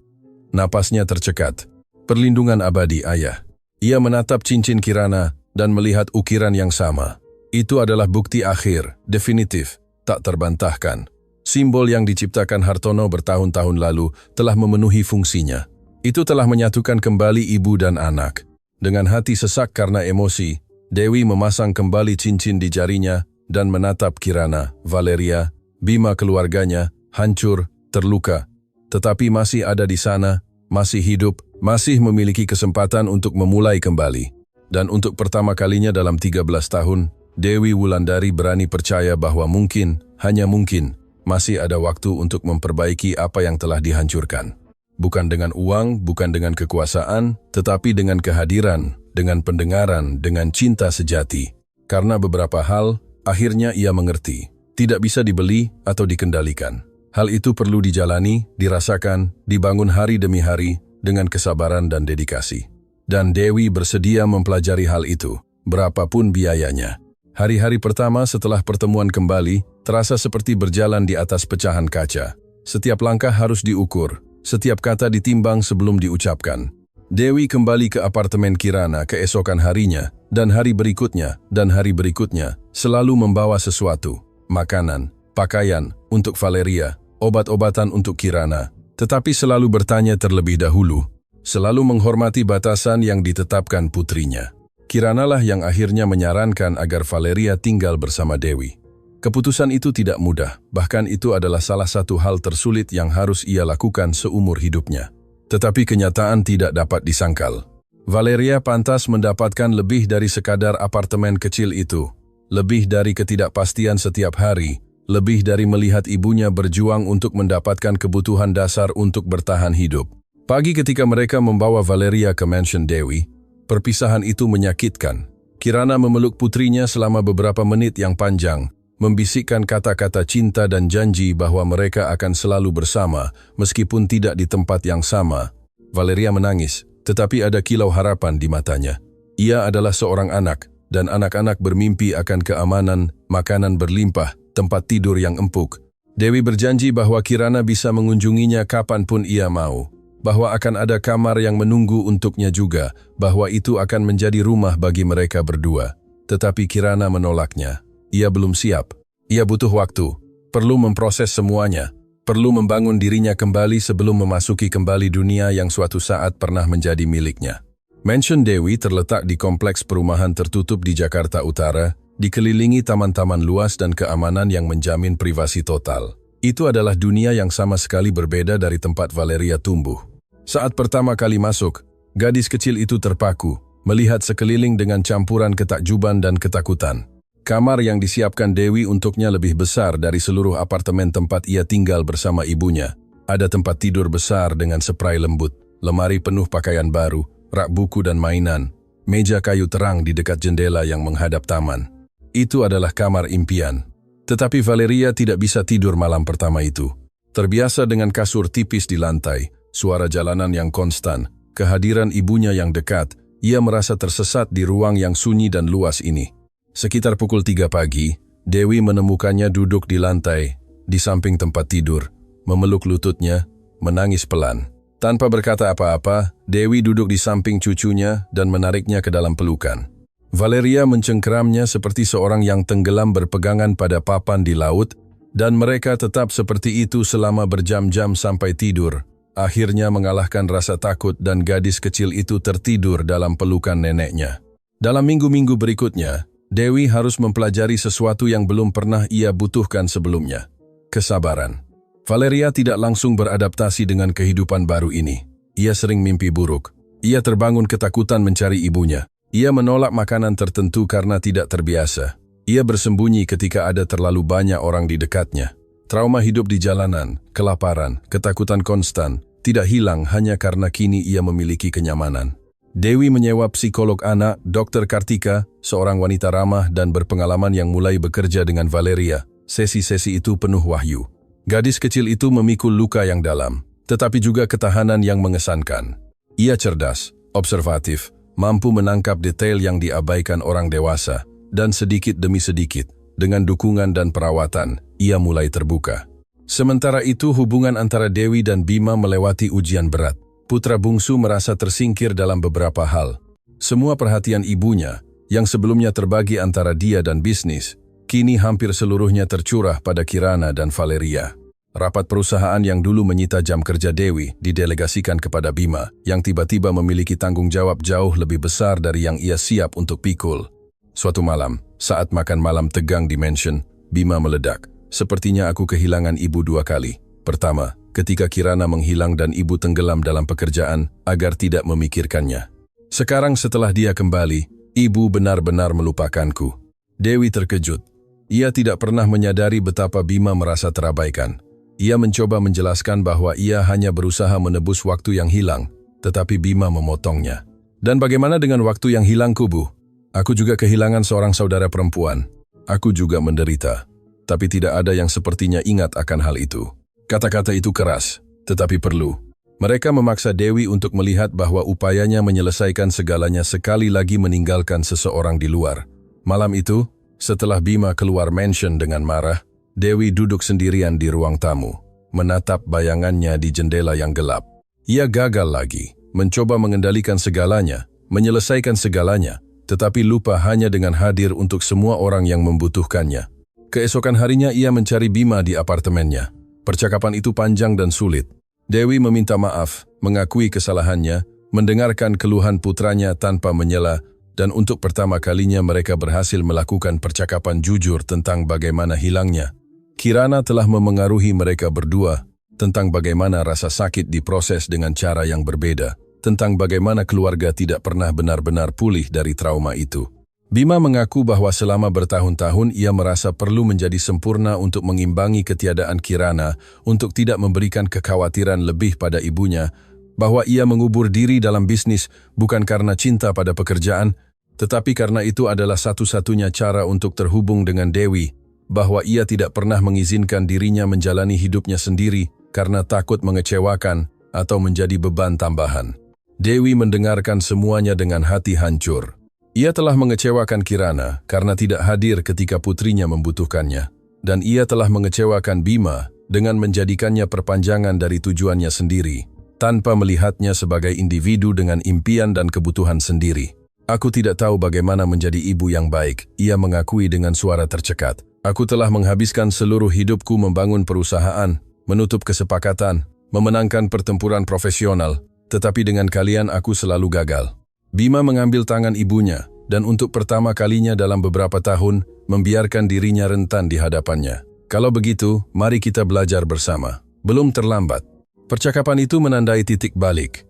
Napasnya tercekat. Perlindungan abadi, Ayah. Ia menatap cincin Kirana dan melihat ukiran yang sama. Itu adalah bukti akhir, definitif, tak terbantahkan. Simbol yang diciptakan Hartono bertahun-tahun lalu telah memenuhi fungsinya. Itu telah menyatukan kembali ibu dan anak. Dengan hati sesak karena emosi, Dewi memasang kembali cincin di jarinya dan menatap Kirana, Valeria, Bima keluarganya, hancur, terluka. Tetapi masih ada di sana, masih hidup, masih memiliki kesempatan untuk memulai kembali. Dan untuk pertama kalinya dalam 13 tahun, Dewi Wulandari berani percaya bahwa mungkin, hanya mungkin, masih ada waktu untuk memperbaiki apa yang telah dihancurkan. Bukan dengan uang, bukan dengan kekuasaan, tetapi dengan kehadiran, dengan pendengaran, dengan cinta sejati. Karena beberapa hal, akhirnya ia mengerti, tidak bisa dibeli atau dikendalikan. Hal itu perlu dijalani, dirasakan, dibangun hari demi hari, dengan kesabaran dan dedikasi. Dan Dewi bersedia mempelajari hal itu, berapapun biayanya. Hari-hari pertama setelah pertemuan kembali, terasa seperti berjalan di atas pecahan kaca. Setiap langkah harus diukur, setiap kata ditimbang sebelum diucapkan. Dewi kembali ke apartemen Kirana keesokan harinya, dan hari berikutnya, dan hari berikutnya, selalu membawa sesuatu, makanan, pakaian, untuk Valeria, obat-obatan untuk Kirana, tetapi selalu bertanya terlebih dahulu, selalu menghormati batasan yang ditetapkan putrinya. Kirana lah yang akhirnya menyarankan agar Valeria tinggal bersama Dewi. Keputusan itu tidak mudah, bahkan itu adalah salah satu hal tersulit yang harus ia lakukan seumur hidupnya. Tetapi kenyataan tidak dapat disangkal. Valeria pantas mendapatkan lebih dari sekadar apartemen kecil itu, lebih dari ketidakpastian setiap hari, lebih dari melihat ibunya berjuang untuk mendapatkan kebutuhan dasar untuk bertahan hidup. Pagi ketika mereka membawa Valeria ke mansion Dewi, perpisahan itu menyakitkan. Kirana memeluk putrinya selama beberapa menit yang panjang, membisikkan kata-kata cinta dan janji bahwa mereka akan selalu bersama, meskipun tidak di tempat yang sama. Valeria menangis, tetapi ada kilau harapan di matanya. Ia adalah seorang anak, dan anak-anak bermimpi akan keamanan, makanan berlimpah, tempat tidur yang empuk. Dewi berjanji bahwa Kirana bisa mengunjunginya kapanpun ia mau, bahwa akan ada kamar yang menunggu untuknya juga, bahwa itu akan menjadi rumah bagi mereka berdua. Tetapi Kirana menolaknya. Ia belum siap. Ia butuh waktu. Perlu memproses semuanya. Perlu membangun dirinya kembali sebelum memasuki kembali dunia yang suatu saat pernah menjadi miliknya. Mansion Dewi terletak di kompleks perumahan tertutup di Jakarta Utara, dikelilingi taman-taman luas dan keamanan yang menjamin privasi total. Itu adalah dunia yang sama sekali berbeda dari tempat Valeria tumbuh. Saat pertama kali masuk, gadis kecil itu terpaku, melihat sekeliling dengan campuran ketakjuban dan ketakutan. Kamar yang disiapkan Dewi untuknya lebih besar dari seluruh apartemen tempat ia tinggal bersama ibunya. Ada tempat tidur besar dengan spray lembut, lemari penuh pakaian baru, rak buku dan mainan, meja kayu terang di dekat jendela yang menghadap taman. Itu adalah kamar impian. Tetapi Valeria tidak bisa tidur malam pertama itu. Terbiasa dengan kasur tipis di lantai, suara jalanan yang konstan, kehadiran ibunya yang dekat, ia merasa tersesat di ruang yang sunyi dan luas ini. Sekitar pukul 3 pagi, Dewi menemukannya duduk di lantai, di samping tempat tidur, memeluk lututnya, menangis pelan. Tanpa berkata apa-apa, Dewi duduk di samping cucunya dan menariknya ke dalam pelukan. Valeria mencengkeramnya seperti seorang yang tenggelam berpegangan pada papan di laut, dan mereka tetap seperti itu selama berjam-jam sampai tidur. Akhirnya mengalahkan rasa takut dan gadis kecil itu tertidur dalam pelukan neneknya. Dalam minggu-minggu berikutnya, Dewi harus mempelajari sesuatu yang belum pernah ia butuhkan sebelumnya. Kesabaran. Valeria tidak langsung beradaptasi dengan kehidupan baru ini. Ia sering mimpi buruk. Ia terbangun ketakutan mencari ibunya. Ia menolak makanan tertentu karena tidak terbiasa. Ia bersembunyi ketika ada terlalu banyak orang di dekatnya. Trauma hidup di jalanan, kelaparan, ketakutan konstan, tidak hilang hanya karena kini ia memiliki kenyamanan. Dewi menyewa psikolog anak, Dr. Kartika, seorang wanita ramah dan berpengalaman yang mulai bekerja dengan Valeria. Sesi-sesi itu penuh wahyu. Gadis kecil itu memikul luka yang dalam, tetapi juga ketahanan yang mengesankan. Ia cerdas, observatif, mampu menangkap detail yang diabaikan orang dewasa, dan sedikit demi sedikit, dengan dukungan dan perawatan, ia mulai terbuka. Sementara itu hubungan antara Dewi dan Bima melewati ujian berat. Putra bungsu merasa tersingkir dalam beberapa hal. Semua perhatian ibunya, yang sebelumnya terbagi antara dia dan bisnis, kini hampir seluruhnya tercurah pada Kirana dan Valeria. Rapat perusahaan yang dulu menyita jam kerja Dewi didelegasikan kepada Bima, yang tiba-tiba memiliki tanggung jawab jauh lebih besar dari yang ia siap untuk pikul. Suatu malam, saat makan malam tegang di mansion, Bima meledak. Sepertinya aku kehilangan ibu 2 kali. Pertama, ketika Kirana menghilang dan ibu tenggelam dalam pekerjaan agar tidak memikirkannya. Sekarang setelah dia kembali, ibu benar-benar melupakanku. Dewi terkejut. Ia tidak pernah menyadari betapa Bima merasa terabaikan. Ia mencoba menjelaskan bahwa ia hanya berusaha menebus waktu yang hilang, tetapi Bima memotongnya. Dan bagaimana dengan waktu yang hilang, Bu? Aku juga kehilangan seorang saudara perempuan. Aku juga menderita. Tapi tidak ada yang sepertinya ingat akan hal itu. Kata-kata itu keras, tetapi perlu. Mereka memaksa Dewi untuk melihat bahwa upayanya menyelesaikan segalanya sekali lagi meninggalkan seseorang di luar. Malam itu, setelah Bima keluar mansion dengan marah, Dewi duduk sendirian di ruang tamu, menatap bayangannya di jendela yang gelap. Ia gagal lagi, mencoba mengendalikan segalanya, menyelesaikan segalanya, tetapi lupa hanya dengan hadir untuk semua orang yang membutuhkannya. Keesokan harinya ia mencari Bima di apartemennya. Percakapan itu panjang dan sulit. Dewi meminta maaf, mengakui kesalahannya, mendengarkan keluhan putranya tanpa menyela, dan untuk pertama kalinya mereka berhasil melakukan percakapan jujur tentang bagaimana hilangnya. Kirana telah memengaruhi mereka berdua, tentang bagaimana rasa sakit diproses dengan cara yang berbeda, tentang bagaimana keluarga tidak pernah benar-benar pulih dari trauma itu. Bima mengaku bahwa selama bertahun-tahun ia merasa perlu menjadi sempurna untuk mengimbangi ketiadaan Kirana, untuk tidak memberikan kekhawatiran lebih pada ibunya, bahwa ia mengubur diri dalam bisnis bukan karena cinta pada pekerjaan, tetapi karena itu adalah satu-satunya cara untuk terhubung dengan Dewi, bahwa ia tidak pernah mengizinkan dirinya menjalani hidupnya sendiri karena takut mengecewakan atau menjadi beban tambahan. Dewi mendengarkan semuanya dengan hati hancur. Ia telah mengecewakan Kirana karena tidak hadir ketika putrinya membutuhkannya, dan ia telah mengecewakan Bima dengan menjadikannya perpanjangan dari tujuannya sendiri, tanpa melihatnya sebagai individu dengan impian dan kebutuhan sendiri. Aku tidak tahu bagaimana menjadi ibu yang baik, ia mengakui dengan suara tercekat. Aku telah menghabiskan seluruh hidupku membangun perusahaan, menutup kesepakatan, memenangkan pertempuran profesional, tetapi dengan kalian aku selalu gagal. Bima mengambil tangan ibunya, dan untuk pertama kalinya dalam beberapa tahun, membiarkan dirinya rentan di hadapannya. Kalau begitu, mari kita belajar bersama. Belum terlambat. Percakapan itu menandai titik balik.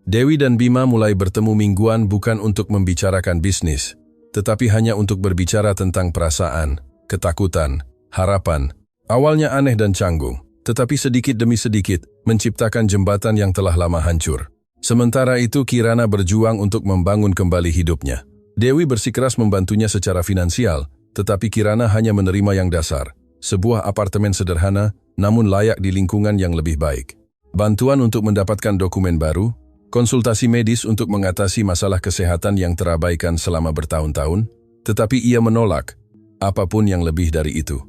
Dewi dan Bima mulai bertemu mingguan bukan untuk membicarakan bisnis, tetapi hanya untuk berbicara tentang perasaan, ketakutan, harapan. Awalnya aneh dan canggung, tetapi sedikit demi sedikit menciptakan jembatan yang telah lama hancur. Sementara itu Kirana berjuang untuk membangun kembali hidupnya. Dewi bersikeras membantunya secara finansial, tetapi Kirana hanya menerima yang dasar. Sebuah apartemen sederhana, namun layak di lingkungan yang lebih baik. Bantuan untuk mendapatkan dokumen baru, konsultasi medis untuk mengatasi masalah kesehatan yang terabaikan selama bertahun-tahun, tetapi ia menolak apapun yang lebih dari itu.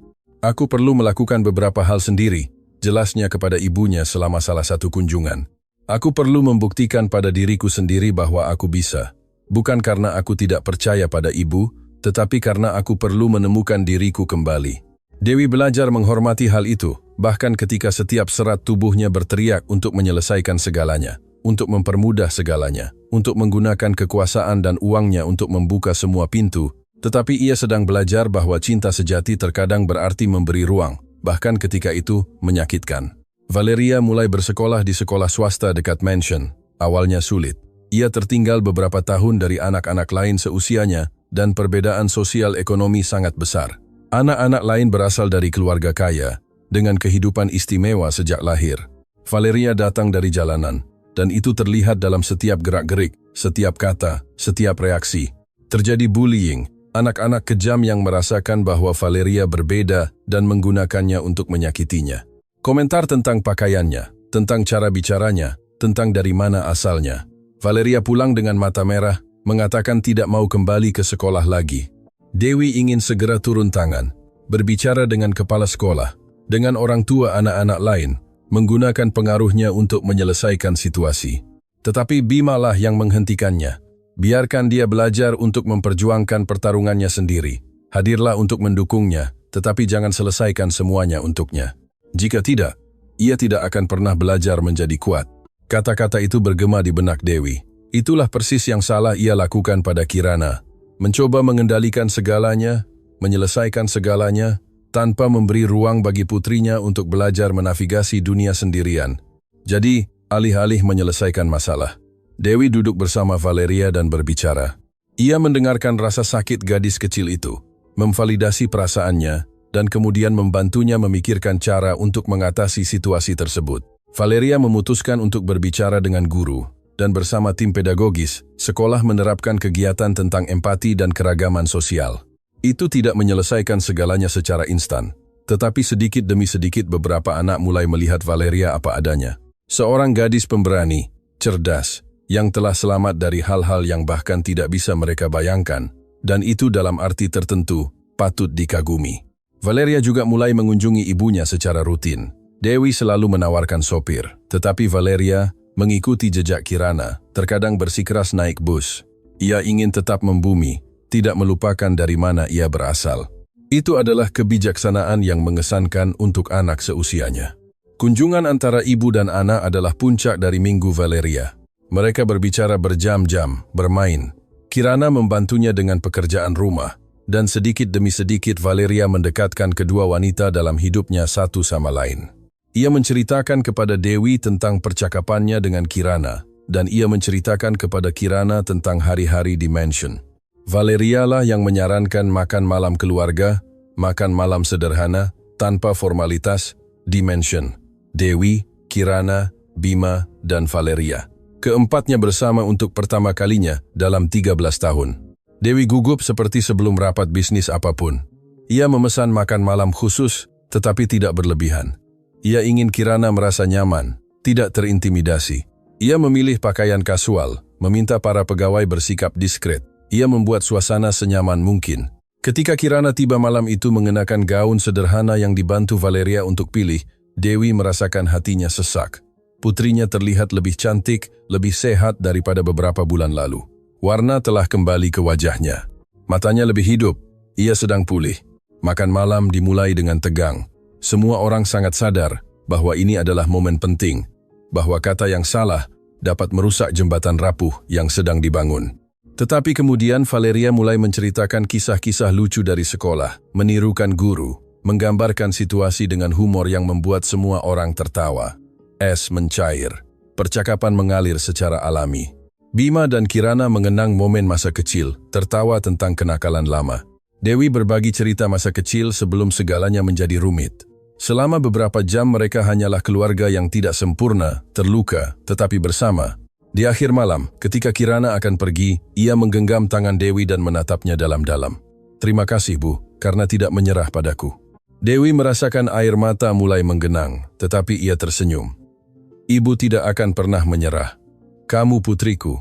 Aku perlu melakukan beberapa hal sendiri, jelasnya kepada ibunya selama salah satu kunjungan. Aku perlu membuktikan pada diriku sendiri bahwa aku bisa. Bukan karena aku tidak percaya pada ibu, tetapi karena aku perlu menemukan diriku kembali. Dewi belajar menghormati hal itu, bahkan ketika setiap serat tubuhnya berteriak untuk menyelesaikan segalanya, untuk mempermudah segalanya, untuk menggunakan kekuasaan dan uangnya untuk membuka semua pintu. Tetapi ia sedang belajar bahwa cinta sejati terkadang berarti memberi ruang, bahkan ketika itu menyakitkan. Valeria mulai bersekolah di sekolah swasta dekat mansion. Awalnya sulit. Ia tertinggal beberapa tahun dari anak-anak lain seusianya dan perbedaan sosial ekonomi sangat besar. Anak-anak lain berasal dari keluarga kaya, dengan kehidupan istimewa sejak lahir. Valeria datang dari jalanan, dan itu terlihat dalam setiap gerak-gerik, setiap kata, setiap reaksi. Terjadi bullying, anak-anak kejam yang merasakan bahwa Valeria berbeda dan menggunakannya untuk menyakitinya. Komentar tentang pakaiannya, tentang cara bicaranya, tentang dari mana asalnya. Valeria pulang dengan mata merah, mengatakan tidak mau kembali ke sekolah lagi. Dewi ingin segera turun tangan, berbicara dengan kepala sekolah, dengan orang tua anak-anak lain, menggunakan pengaruhnya untuk menyelesaikan situasi. Tetapi Bima lah yang menghentikannya. Biarkan dia belajar untuk memperjuangkan pertarungannya sendiri. Hadirlah untuk mendukungnya, tetapi jangan selesaikan semuanya untuknya. Jika tidak, ia tidak akan pernah belajar menjadi kuat. Kata-kata itu bergema di benak Dewi. Itulah persis yang salah ia lakukan pada Kirana. Mencoba mengendalikan segalanya, menyelesaikan segalanya, tanpa memberi ruang bagi putrinya untuk belajar menavigasi dunia sendirian. Jadi, alih-alih menyelesaikan masalah, Dewi duduk bersama Valeria dan berbicara. Ia mendengarkan rasa sakit gadis kecil itu, memvalidasi perasaannya, dan kemudian membantunya memikirkan cara untuk mengatasi situasi tersebut. Valeria memutuskan untuk berbicara dengan guru, dan bersama tim pedagogis, sekolah menerapkan kegiatan tentang empati dan keragaman sosial. Itu tidak menyelesaikan segalanya secara instan, tetapi sedikit demi sedikit beberapa anak mulai melihat Valeria apa adanya. Seorang gadis pemberani, cerdas, yang telah selamat dari hal-hal yang bahkan tidak bisa mereka bayangkan, dan itu dalam arti tertentu, patut dikagumi. Valeria juga mulai mengunjungi ibunya secara rutin. Dewi selalu menawarkan sopir, tetapi Valeria mengikuti jejak Kirana, terkadang bersikeras naik bus. Ia ingin tetap membumi, tidak melupakan dari mana ia berasal. Itu adalah kebijaksanaan yang mengesankan untuk anak seusianya. Kunjungan antara ibu dan anak adalah puncak dari Minggu Valeria. Mereka berbicara berjam-jam, bermain. Kirana membantunya dengan pekerjaan rumah, dan sedikit demi sedikit Valeria mendekatkan kedua wanita dalam hidupnya satu sama lain. Ia menceritakan kepada Dewi tentang percakapannya dengan Kirana, dan ia menceritakan kepada Kirana tentang hari-hari di mansion. Valeria lah yang menyarankan makan malam keluarga, makan malam sederhana, tanpa formalitas, di mansion. Dewi, Kirana, Bima, dan Valeria. Keempatnya bersama untuk pertama kalinya dalam 13 tahun. Dewi gugup seperti sebelum rapat bisnis apapun. Ia memesan makan malam khusus, tetapi tidak berlebihan. Ia ingin Kirana merasa nyaman, tidak terintimidasi. Ia memilih pakaian kasual, meminta para pegawai bersikap diskret. Ia membuat suasana senyaman mungkin. Ketika Kirana tiba malam itu mengenakan gaun sederhana yang dibantu Valeria untuk pilih, Dewi merasakan hatinya sesak. Putrinya terlihat lebih cantik, lebih sehat daripada beberapa bulan lalu. Warna telah kembali ke wajahnya. Matanya lebih hidup. Ia sedang pulih. Makan malam dimulai dengan tegang. Semua orang sangat sadar bahwa ini adalah momen penting, bahwa kata yang salah dapat merusak jembatan rapuh yang sedang dibangun. Tetapi kemudian Valeria mulai menceritakan kisah-kisah lucu dari sekolah, menirukan guru, menggambarkan situasi dengan humor yang membuat semua orang tertawa. Es mencair. Percakapan mengalir secara alami. Bima dan Kirana mengenang momen masa kecil, tertawa tentang kenakalan lama. Dewi berbagi cerita masa kecil sebelum segalanya menjadi rumit. Selama beberapa jam mereka hanyalah keluarga yang tidak sempurna, terluka, tetapi bersama. Di akhir malam, ketika Kirana akan pergi, ia menggenggam tangan Dewi dan menatapnya dalam-dalam. "Terima kasih, Bu, karena tidak menyerah padaku." Dewi merasakan air mata mulai menggenang, tetapi ia tersenyum. "Ibu tidak akan pernah menyerah. Kamu putriku.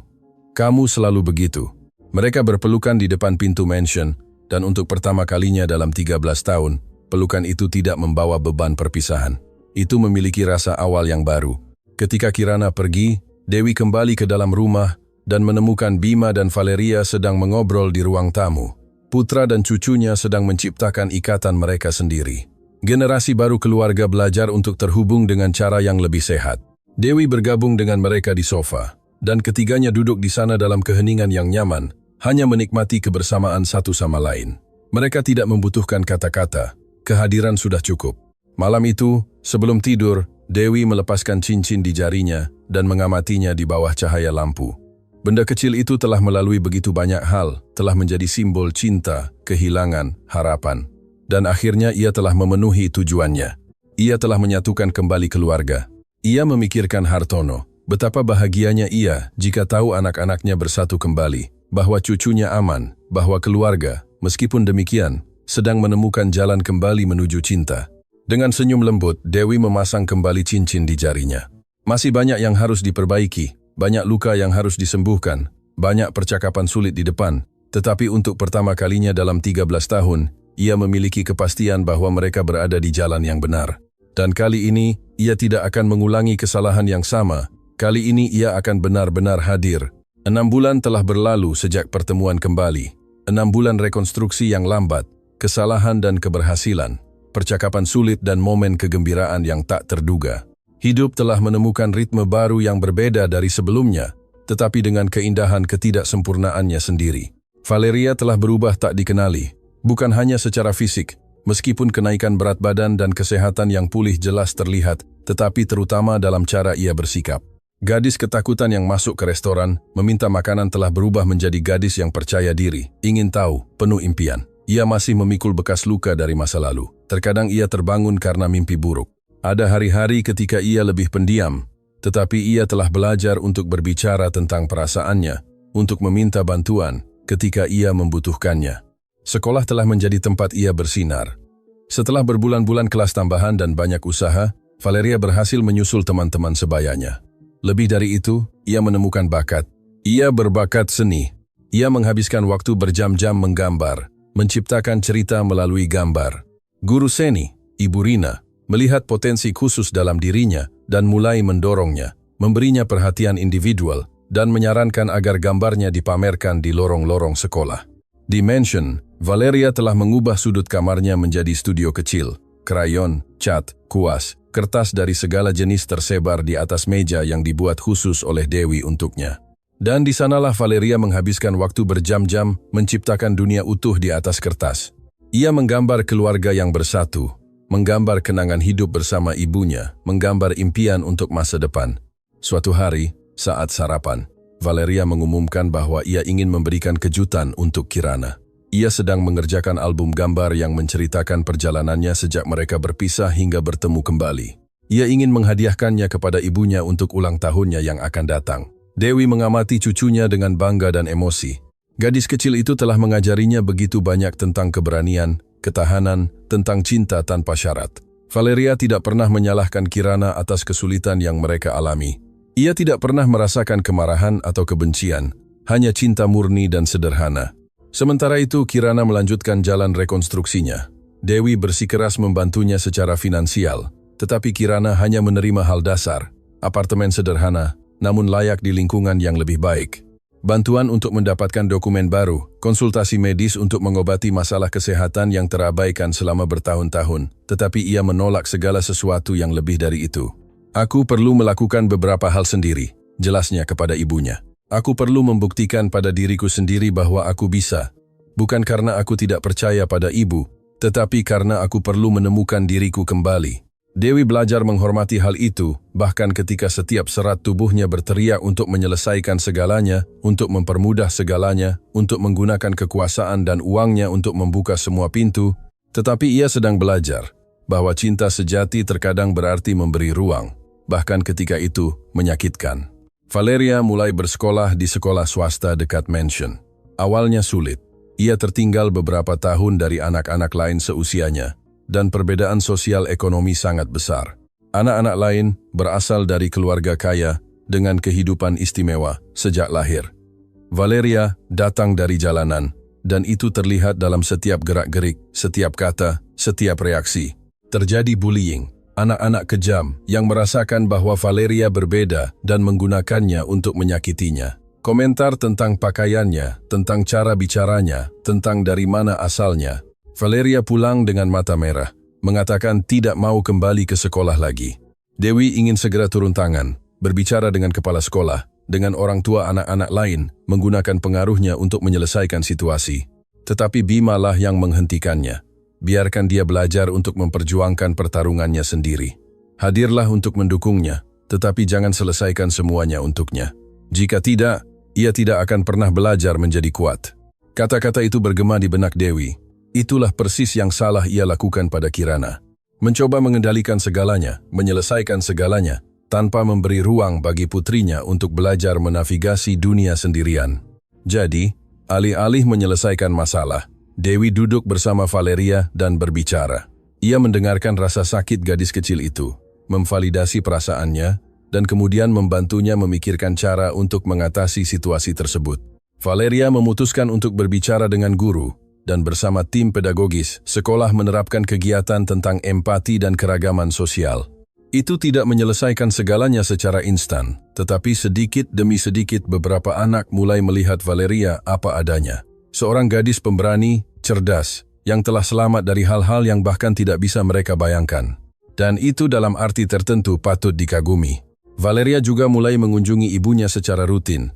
Kamu selalu begitu." Mereka berpelukan di depan pintu mansion, dan untuk pertama kalinya dalam 13 tahun, pelukan itu tidak membawa beban perpisahan. Itu memiliki rasa awal yang baru. Ketika Kirana pergi, Dewi kembali ke dalam rumah dan menemukan Bima dan Valeria sedang mengobrol di ruang tamu. Putra dan cucunya sedang menciptakan ikatan mereka sendiri. Generasi baru keluarga belajar untuk terhubung dengan cara yang lebih sehat. Dewi bergabung dengan mereka di sofa, dan ketiganya duduk di sana dalam keheningan yang nyaman, hanya menikmati kebersamaan satu sama lain. Mereka tidak membutuhkan kata-kata, kehadiran sudah cukup. Malam itu, sebelum tidur, Dewi melepaskan cincin di jarinya dan mengamatinya di bawah cahaya lampu. Benda kecil itu telah melalui begitu banyak hal, telah menjadi simbol cinta, kehilangan, harapan. Dan akhirnya ia telah memenuhi tujuannya. Ia telah menyatukan kembali keluarga. Ia memikirkan Hartono, betapa bahagianya ia jika tahu anak-anaknya bersatu kembali, bahwa cucunya aman, bahwa keluarga, meskipun demikian, sedang menemukan jalan kembali menuju cinta. Dengan senyum lembut, Dewi memasang kembali cincin di jarinya. Masih banyak yang harus diperbaiki, banyak luka yang harus disembuhkan, banyak percakapan sulit di depan, tetapi untuk pertama kalinya dalam 13 tahun, ia memiliki kepastian bahwa mereka berada di jalan yang benar. Dan kali ini, ia tidak akan mengulangi kesalahan yang sama. Kali ini ia akan benar-benar hadir. 6 bulan telah berlalu sejak pertemuan kembali. 6 bulan rekonstruksi yang lambat, kesalahan dan keberhasilan, percakapan sulit dan momen kegembiraan yang tak terduga. Hidup telah menemukan ritme baru yang berbeda dari sebelumnya, tetapi dengan keindahan ketidaksempurnaannya sendiri. Valeria telah berubah tak dikenali, bukan hanya secara fisik, meskipun kenaikan berat badan dan kesehatan yang pulih jelas terlihat, tetapi terutama dalam cara ia bersikap. Gadis ketakutan yang masuk ke restoran, meminta makanan telah berubah menjadi gadis yang percaya diri, ingin tahu, penuh impian. Ia masih memikul bekas luka dari masa lalu. Terkadang ia terbangun karena mimpi buruk. Ada hari-hari ketika ia lebih pendiam, tetapi ia telah belajar untuk berbicara tentang perasaannya, untuk meminta bantuan ketika ia membutuhkannya. Sekolah telah menjadi tempat ia bersinar. Setelah berbulan-bulan kelas tambahan dan banyak usaha, Valeria berhasil menyusul teman-teman sebayanya. Lebih dari itu, ia menemukan bakat. Ia berbakat seni. Ia menghabiskan waktu berjam-jam menggambar, menciptakan cerita melalui gambar. Guru seni, Ibu Rina, melihat potensi khusus dalam dirinya dan mulai mendorongnya. memberinya perhatian individual, dan menyarankan agar gambarnya dipamerkan di lorong-lorong sekolah. Di mansion, Valeria telah mengubah sudut kamarnya menjadi studio kecil. Krayon, cat, kuas, kertas dari segala jenis tersebar di atas meja yang dibuat khusus oleh Dewi untuknya. Dan di sanalah Valeria menghabiskan waktu berjam-jam menciptakan dunia utuh di atas kertas. Ia menggambar keluarga yang bersatu, menggambar kenangan hidup bersama ibunya, menggambar impian untuk masa depan. Suatu hari, saat sarapan, Valeria mengumumkan bahwa ia ingin memberikan kejutan untuk Kirana. Ia sedang mengerjakan album gambar yang menceritakan perjalanannya sejak mereka berpisah hingga bertemu kembali. Ia ingin menghadiahkannya kepada ibunya untuk ulang tahunnya yang akan datang. Dewi mengamati cucunya dengan bangga dan emosi. Gadis kecil itu telah mengajarinya begitu banyak tentang keberanian, ketahanan, tentang cinta tanpa syarat. Valeria tidak pernah menyalahkan Kirana atas kesulitan yang mereka alami. Ia tidak pernah merasakan kemarahan atau kebencian, hanya cinta murni dan sederhana. Sementara itu, Kirana melanjutkan jalan rekonstruksinya. Dewi bersikeras membantunya secara finansial, tetapi Kirana hanya menerima hal dasar, apartemen sederhana, namun layak di lingkungan yang lebih baik. Bantuan untuk mendapatkan dokumen baru, konsultasi medis untuk mengobati masalah kesehatan yang terabaikan selama bertahun-tahun, tetapi ia menolak segala sesuatu yang lebih dari itu. Aku perlu melakukan beberapa hal sendiri, jelasnya kepada ibunya. Aku perlu membuktikan pada diriku sendiri bahwa aku bisa. Bukan karena aku tidak percaya pada ibu, tetapi karena aku perlu menemukan diriku kembali. Dewi belajar menghormati hal itu, bahkan ketika setiap serat tubuhnya berteriak untuk menyelesaikan segalanya, untuk mempermudah segalanya, untuk menggunakan kekuasaan dan uangnya untuk membuka semua pintu. Tetapi ia sedang belajar bahwa cinta sejati terkadang berarti memberi ruang, bahkan ketika itu menyakitkan. Valeria mulai bersekolah di sekolah swasta dekat mansion. Awalnya sulit. Ia tertinggal beberapa tahun dari anak-anak lain seusianya, dan perbedaan sosial ekonomi sangat besar. Anak-anak lain berasal dari keluarga kaya dengan kehidupan istimewa sejak lahir. Valeria datang dari jalanan, dan itu terlihat dalam setiap gerak-gerik, setiap kata, setiap reaksi. Terjadi bullying. Anak-anak kejam yang merasakan bahwa Valeria berbeda dan menggunakannya untuk menyakitinya. Komentar tentang pakaiannya, tentang cara bicaranya, tentang dari mana asalnya. Valeria pulang dengan mata merah, mengatakan tidak mau kembali ke sekolah lagi. Dewi ingin segera turun tangan, berbicara dengan kepala sekolah, dengan orang tua anak-anak lain, menggunakan pengaruhnya untuk menyelesaikan situasi. Tetapi Bima lah yang menghentikannya. Biarkan dia belajar untuk memperjuangkan pertarungannya sendiri. Hadirlah untuk mendukungnya, tetapi jangan selesaikan semuanya untuknya. Jika tidak, ia tidak akan pernah belajar menjadi kuat. Kata-kata itu bergema di benak Dewi. Itulah persis yang salah ia lakukan pada Kirana. Mencoba mengendalikan segalanya, menyelesaikan segalanya, tanpa memberi ruang bagi putrinya untuk belajar menavigasi dunia sendirian. Jadi, alih-alih menyelesaikan masalah, Dewi duduk bersama Valeria dan berbicara. Ia mendengarkan rasa sakit gadis kecil itu, memvalidasi perasaannya, dan kemudian membantunya memikirkan cara untuk mengatasi situasi tersebut. Valeria memutuskan untuk berbicara dengan guru, dan bersama tim pedagogis, sekolah menerapkan kegiatan tentang empati dan keragaman sosial. Itu tidak menyelesaikan segalanya secara instan, tetapi sedikit demi sedikit beberapa anak mulai melihat Valeria apa adanya. Seorang gadis pemberani, cerdas, yang telah selamat dari hal-hal yang bahkan tidak bisa mereka bayangkan. Dan itu dalam arti tertentu patut dikagumi. Valeria juga mulai mengunjungi ibunya secara rutin.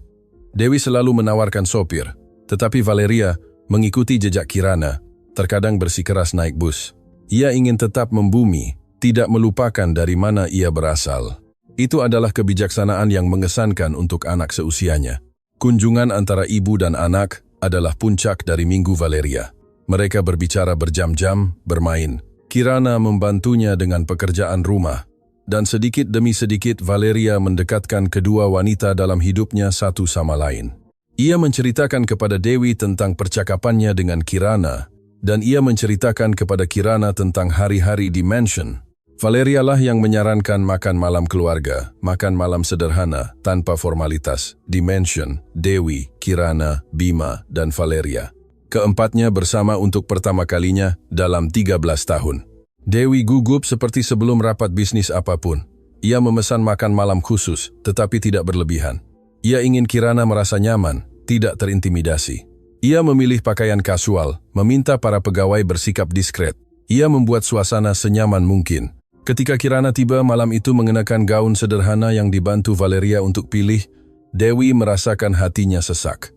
Dewi selalu menawarkan sopir, tetapi Valeria mengikuti jejak Kirana, terkadang bersikeras naik bus. Ia ingin tetap membumi, tidak melupakan dari mana ia berasal. Itu adalah kebijaksanaan yang mengesankan untuk anak seusianya. Kunjungan antara ibu dan anak adalah puncak dari minggu Valeria. Mereka berbicara berjam-jam, bermain. Kirana membantunya dengan pekerjaan rumah. Dan sedikit demi sedikit Valeria mendekatkan kedua wanita dalam hidupnya satu sama lain. Ia menceritakan kepada Dewi tentang percakapannya dengan Kirana, dan ia menceritakan kepada Kirana tentang hari-hari di mansion. Valeria lah yang menyarankan makan malam keluarga, makan malam sederhana, tanpa formalitas, di mansion, Dewi, Kirana, Bima, dan Valeria. Keempatnya bersama untuk pertama kalinya dalam 13 tahun. Dewi gugup seperti sebelum rapat bisnis apapun. Ia memesan makan malam khusus, tetapi tidak berlebihan. Ia ingin Kirana merasa nyaman, tidak terintimidasi. Ia memilih pakaian kasual, meminta para pegawai bersikap diskret. Ia membuat suasana senyaman mungkin. Ketika Kirana tiba malam itu mengenakan gaun sederhana yang dibantu Valeria untuk pilih, Dewi merasakan hatinya sesak.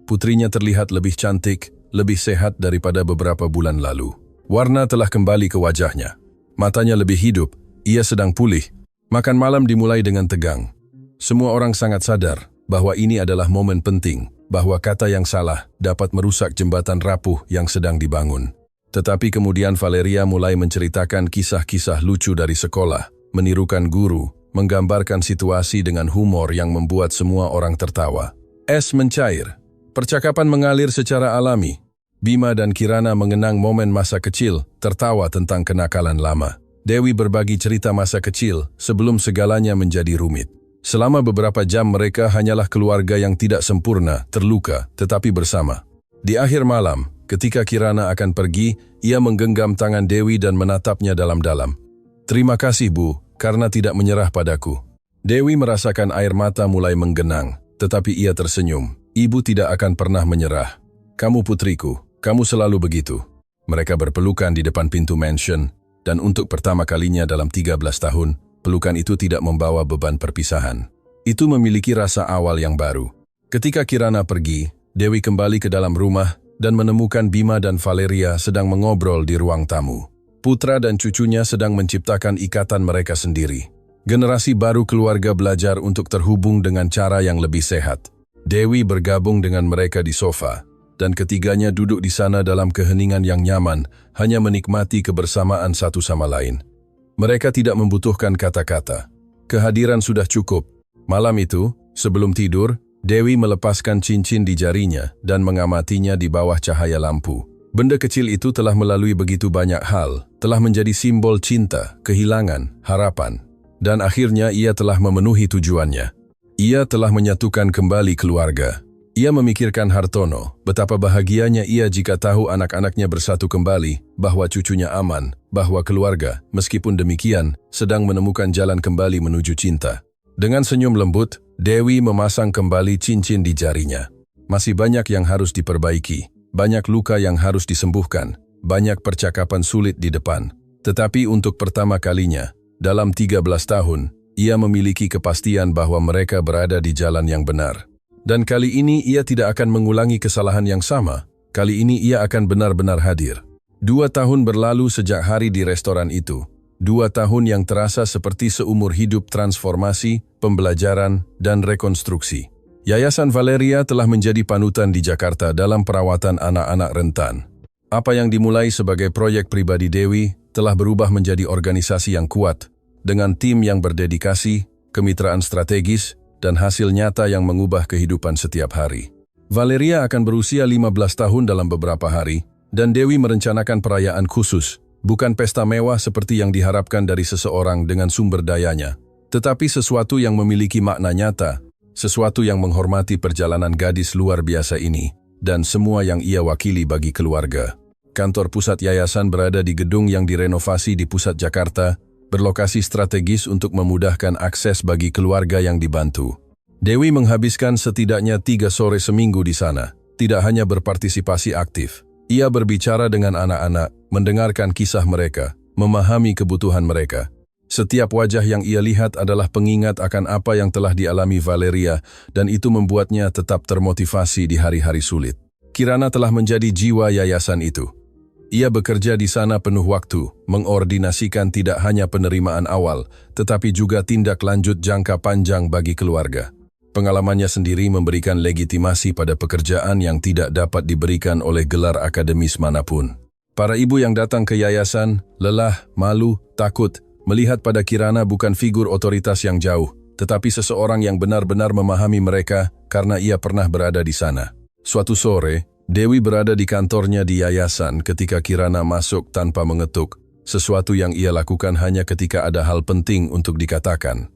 Putrinya terlihat lebih cantik, lebih sehat daripada beberapa bulan lalu. Warna telah kembali ke wajahnya. Matanya lebih hidup, ia sedang pulih. Makan malam dimulai dengan tegang. Semua orang sangat sadar bahwa ini adalah momen penting, bahwa kata yang salah dapat merusak jembatan rapuh yang sedang dibangun. Tetapi kemudian Valeria mulai menceritakan kisah-kisah lucu dari sekolah, menirukan guru, menggambarkan situasi dengan humor yang membuat semua orang tertawa. Es mencair. Percakapan mengalir secara alami. Bima dan Kirana mengenang momen masa kecil, tertawa tentang kenakalan lama. Dewi berbagi cerita masa kecil sebelum segalanya menjadi rumit. Selama beberapa jam mereka hanyalah keluarga yang tidak sempurna, terluka, tetapi bersama. Di akhir malam, ketika Kirana akan pergi, ia menggenggam tangan Dewi dan menatapnya dalam-dalam. "Terima kasih, Bu, karena tidak menyerah padaku." Dewi merasakan air mata mulai menggenang, tetapi ia tersenyum. "Ibu tidak akan pernah menyerah. Kamu putriku, kamu selalu begitu." Mereka berpelukan di depan pintu mansion, dan untuk pertama kalinya dalam 13 tahun, pelukan itu tidak membawa beban perpisahan. Itu memiliki rasa awal yang baru. Ketika Kirana pergi, Dewi kembali ke dalam rumah dan menemukan Bima dan Valeria sedang mengobrol di ruang tamu. Putra dan cucunya sedang menciptakan ikatan mereka sendiri. Generasi baru keluarga belajar untuk terhubung dengan cara yang lebih sehat. Dewi bergabung dengan mereka di sofa, dan ketiganya duduk di sana dalam keheningan yang nyaman, hanya menikmati kebersamaan satu sama lain. Mereka tidak membutuhkan kata-kata. Kehadiran sudah cukup. Malam itu, sebelum tidur, Dewi melepaskan cincin di jarinya dan mengamatinya di bawah cahaya lampu. Benda kecil itu telah melalui begitu banyak hal, telah menjadi simbol cinta, kehilangan, harapan. Dan akhirnya ia telah memenuhi tujuannya. Ia telah menyatukan kembali keluarga. Ia memikirkan Hartono, betapa bahagianya ia jika tahu anak-anaknya bersatu kembali, bahwa cucunya aman, bahwa keluarga, meskipun demikian, sedang menemukan jalan kembali menuju cinta. Dengan senyum lembut, Dewi memasang kembali cincin di jarinya. Masih banyak yang harus diperbaiki, banyak luka yang harus disembuhkan, banyak percakapan sulit di depan. Tetapi untuk pertama kalinya, dalam 13 tahun, ia memiliki kepastian bahwa mereka berada di jalan yang benar. Dan kali ini ia tidak akan mengulangi kesalahan yang sama. Kali ini ia akan benar-benar hadir. 2 tahun berlalu sejak hari di restoran itu. 2 tahun yang terasa seperti seumur hidup transformasi, pembelajaran, dan rekonstruksi. Yayasan Valeria telah menjadi panutan di Jakarta dalam perawatan anak-anak rentan. Apa yang dimulai sebagai proyek pribadi Dewi telah berubah menjadi organisasi yang kuat, dengan tim yang berdedikasi, kemitraan strategis, dan hasil nyata yang mengubah kehidupan setiap hari. Valeria akan berusia 15 tahun dalam beberapa hari, dan Dewi merencanakan perayaan khusus, bukan pesta mewah seperti yang diharapkan dari seseorang dengan sumber dayanya, tetapi sesuatu yang memiliki makna nyata, sesuatu yang menghormati perjalanan gadis luar biasa ini, dan semua yang ia wakili bagi keluarga. Kantor pusat yayasan berada di gedung yang direnovasi di pusat Jakarta, berlokasi strategis untuk memudahkan akses bagi keluarga yang dibantu. Dewi menghabiskan setidaknya 3 sore seminggu di sana, tidak hanya berpartisipasi aktif. Ia berbicara dengan anak-anak, mendengarkan kisah mereka, memahami kebutuhan mereka. Setiap wajah yang ia lihat adalah pengingat akan apa yang telah dialami Valeria, dan itu membuatnya tetap termotivasi di hari-hari sulit. Kirana telah menjadi jiwa yayasan itu. Ia bekerja di sana penuh waktu, mengordinasikan tidak hanya penerimaan awal, tetapi juga tindak lanjut jangka panjang bagi keluarga. Pengalamannya sendiri memberikan legitimasi pada pekerjaan yang tidak dapat diberikan oleh gelar akademis manapun. Para ibu yang datang ke yayasan, lelah, malu, takut, melihat pada Kirana bukan figur otoritas yang jauh, tetapi seseorang yang benar-benar memahami mereka karena ia pernah berada di sana. Suatu sore, Dewi berada di kantornya di yayasan ketika Kirana masuk tanpa mengetuk, sesuatu yang ia lakukan hanya ketika ada hal penting untuk dikatakan.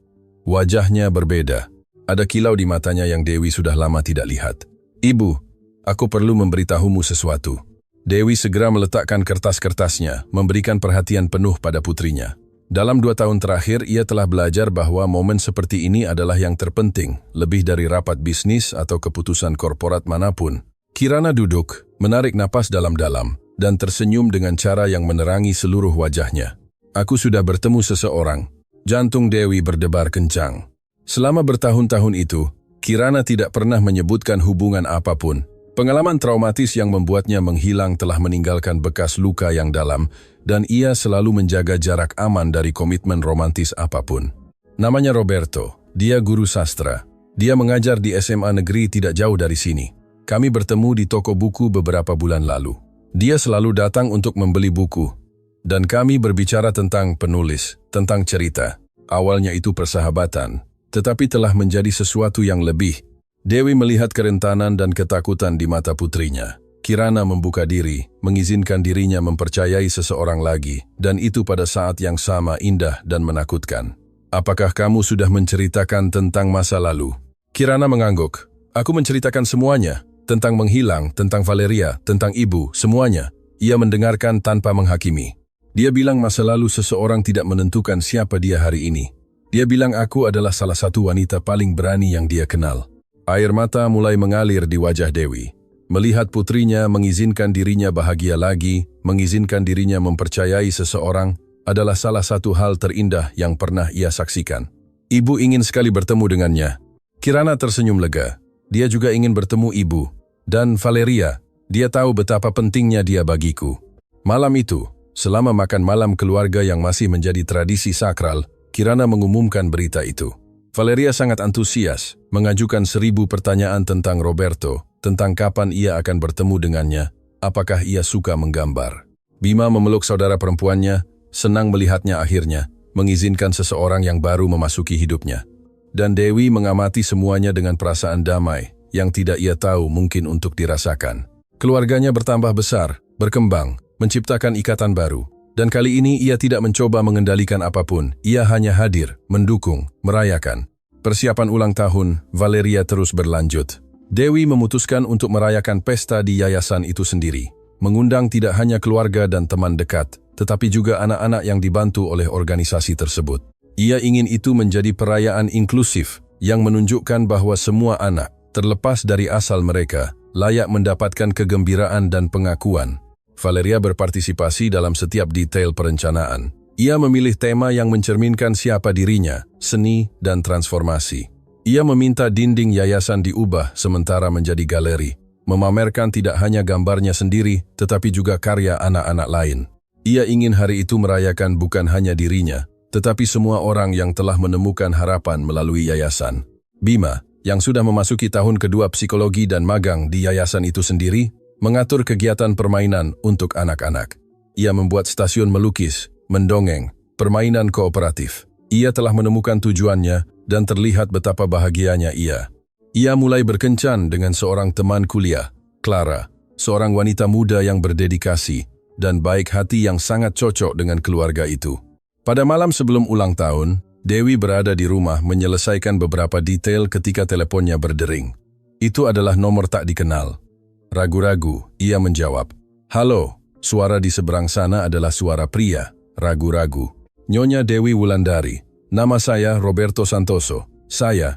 Wajahnya berbeda. Ada kilau di matanya yang Dewi sudah lama tidak lihat. "Ibu, aku perlu memberitahumu sesuatu." Dewi segera meletakkan kertas-kertasnya, memberikan perhatian penuh pada putrinya. Dalam 2 tahun terakhir, ia telah belajar bahwa momen seperti ini adalah yang terpenting, lebih dari rapat bisnis atau keputusan korporat manapun. Kirana duduk, menarik napas dalam-dalam, dan tersenyum dengan cara yang menerangi seluruh wajahnya. Aku sudah bertemu seseorang. Jantung Dewi berdebar kencang. Selama bertahun-tahun itu, Kirana tidak pernah menyebutkan hubungan apapun. Pengalaman traumatis yang membuatnya menghilang telah meninggalkan bekas luka yang dalam, dan ia selalu menjaga jarak aman dari komitmen romantis apapun. Namanya Roberto, dia guru sastra. Dia mengajar di SMA negeri tidak jauh dari sini. Kami bertemu di toko buku beberapa bulan lalu. Dia selalu datang untuk membeli buku. Dan kami berbicara tentang penulis, tentang cerita. Awalnya itu persahabatan, tetapi telah menjadi sesuatu yang lebih. Dewi melihat kerentanan dan ketakutan di mata putrinya. Kirana membuka diri, mengizinkan dirinya mempercayai seseorang lagi, dan itu pada saat yang sama indah dan menakutkan. Apakah kamu sudah menceritakan tentang masa lalu? Kirana mengangguk. Aku menceritakan semuanya, tentang menghilang, tentang Valeria, tentang ibu, semuanya. Ia mendengarkan tanpa menghakimi. Dia bilang masa lalu seseorang tidak menentukan siapa dia hari ini. Dia bilang aku adalah salah satu wanita paling berani yang dia kenal. Air mata mulai mengalir di wajah Dewi. Melihat putrinya mengizinkan dirinya bahagia lagi, mengizinkan dirinya mempercayai seseorang, adalah salah satu hal terindah yang pernah ia saksikan. Ibu ingin sekali bertemu dengannya. Kirana tersenyum lega. Dia juga ingin bertemu ibu. Dan Valeria, dia tahu betapa pentingnya dia bagiku. Malam itu, selama makan malam keluarga yang masih menjadi tradisi sakral, Kirana mengumumkan berita itu. Valeria sangat antusias, mengajukan 1000 pertanyaan tentang Roberto, tentang kapan ia akan bertemu dengannya, apakah ia suka menggambar. Bima memeluk saudara perempuannya, senang melihatnya akhirnya, mengizinkan seseorang yang baru memasuki hidupnya. Dan Dewi mengamati semuanya dengan perasaan damai, yang tidak ia tahu mungkin untuk dirasakan. Keluarganya bertambah besar, berkembang, menciptakan ikatan baru. Dan kali ini ia tidak mencoba mengendalikan apapun, ia hanya hadir, mendukung, merayakan. Persiapan ulang tahun, Valeria terus berlanjut. Dewi memutuskan untuk merayakan pesta di yayasan itu sendiri. Mengundang tidak hanya keluarga dan teman dekat, tetapi juga anak-anak yang dibantu oleh organisasi tersebut. Ia ingin itu menjadi perayaan inklusif, yang menunjukkan bahwa semua anak, terlepas dari asal mereka, layak mendapatkan kegembiraan dan pengakuan. Valeria berpartisipasi dalam setiap detail perencanaan. Ia memilih tema yang mencerminkan siapa dirinya, seni, dan transformasi. Ia meminta dinding yayasan diubah sementara menjadi galeri, memamerkan tidak hanya gambarnya sendiri, tetapi juga karya anak-anak lain. Ia ingin hari itu merayakan bukan hanya dirinya, tetapi semua orang yang telah menemukan harapan melalui yayasan. Bima, yang sudah memasuki tahun kedua psikologi dan magang di yayasan itu sendiri, mengatur kegiatan permainan untuk anak-anak. Ia membuat stasiun melukis, mendongeng, permainan kooperatif. Ia telah menemukan tujuannya dan terlihat betapa bahagianya ia. Ia mulai berkencan dengan seorang teman kuliah, Clara, seorang wanita muda yang berdedikasi dan baik hati yang sangat cocok dengan keluarga itu. Pada malam sebelum ulang tahun, Dewi berada di rumah menyelesaikan beberapa detail ketika teleponnya berdering. Itu adalah nomor tak dikenal. Ragu-ragu, ia menjawab. Halo, suara di seberang sana adalah suara pria. Ragu-ragu. Nyonya Dewi Wulandari. Nama saya Roberto Santoso. Saya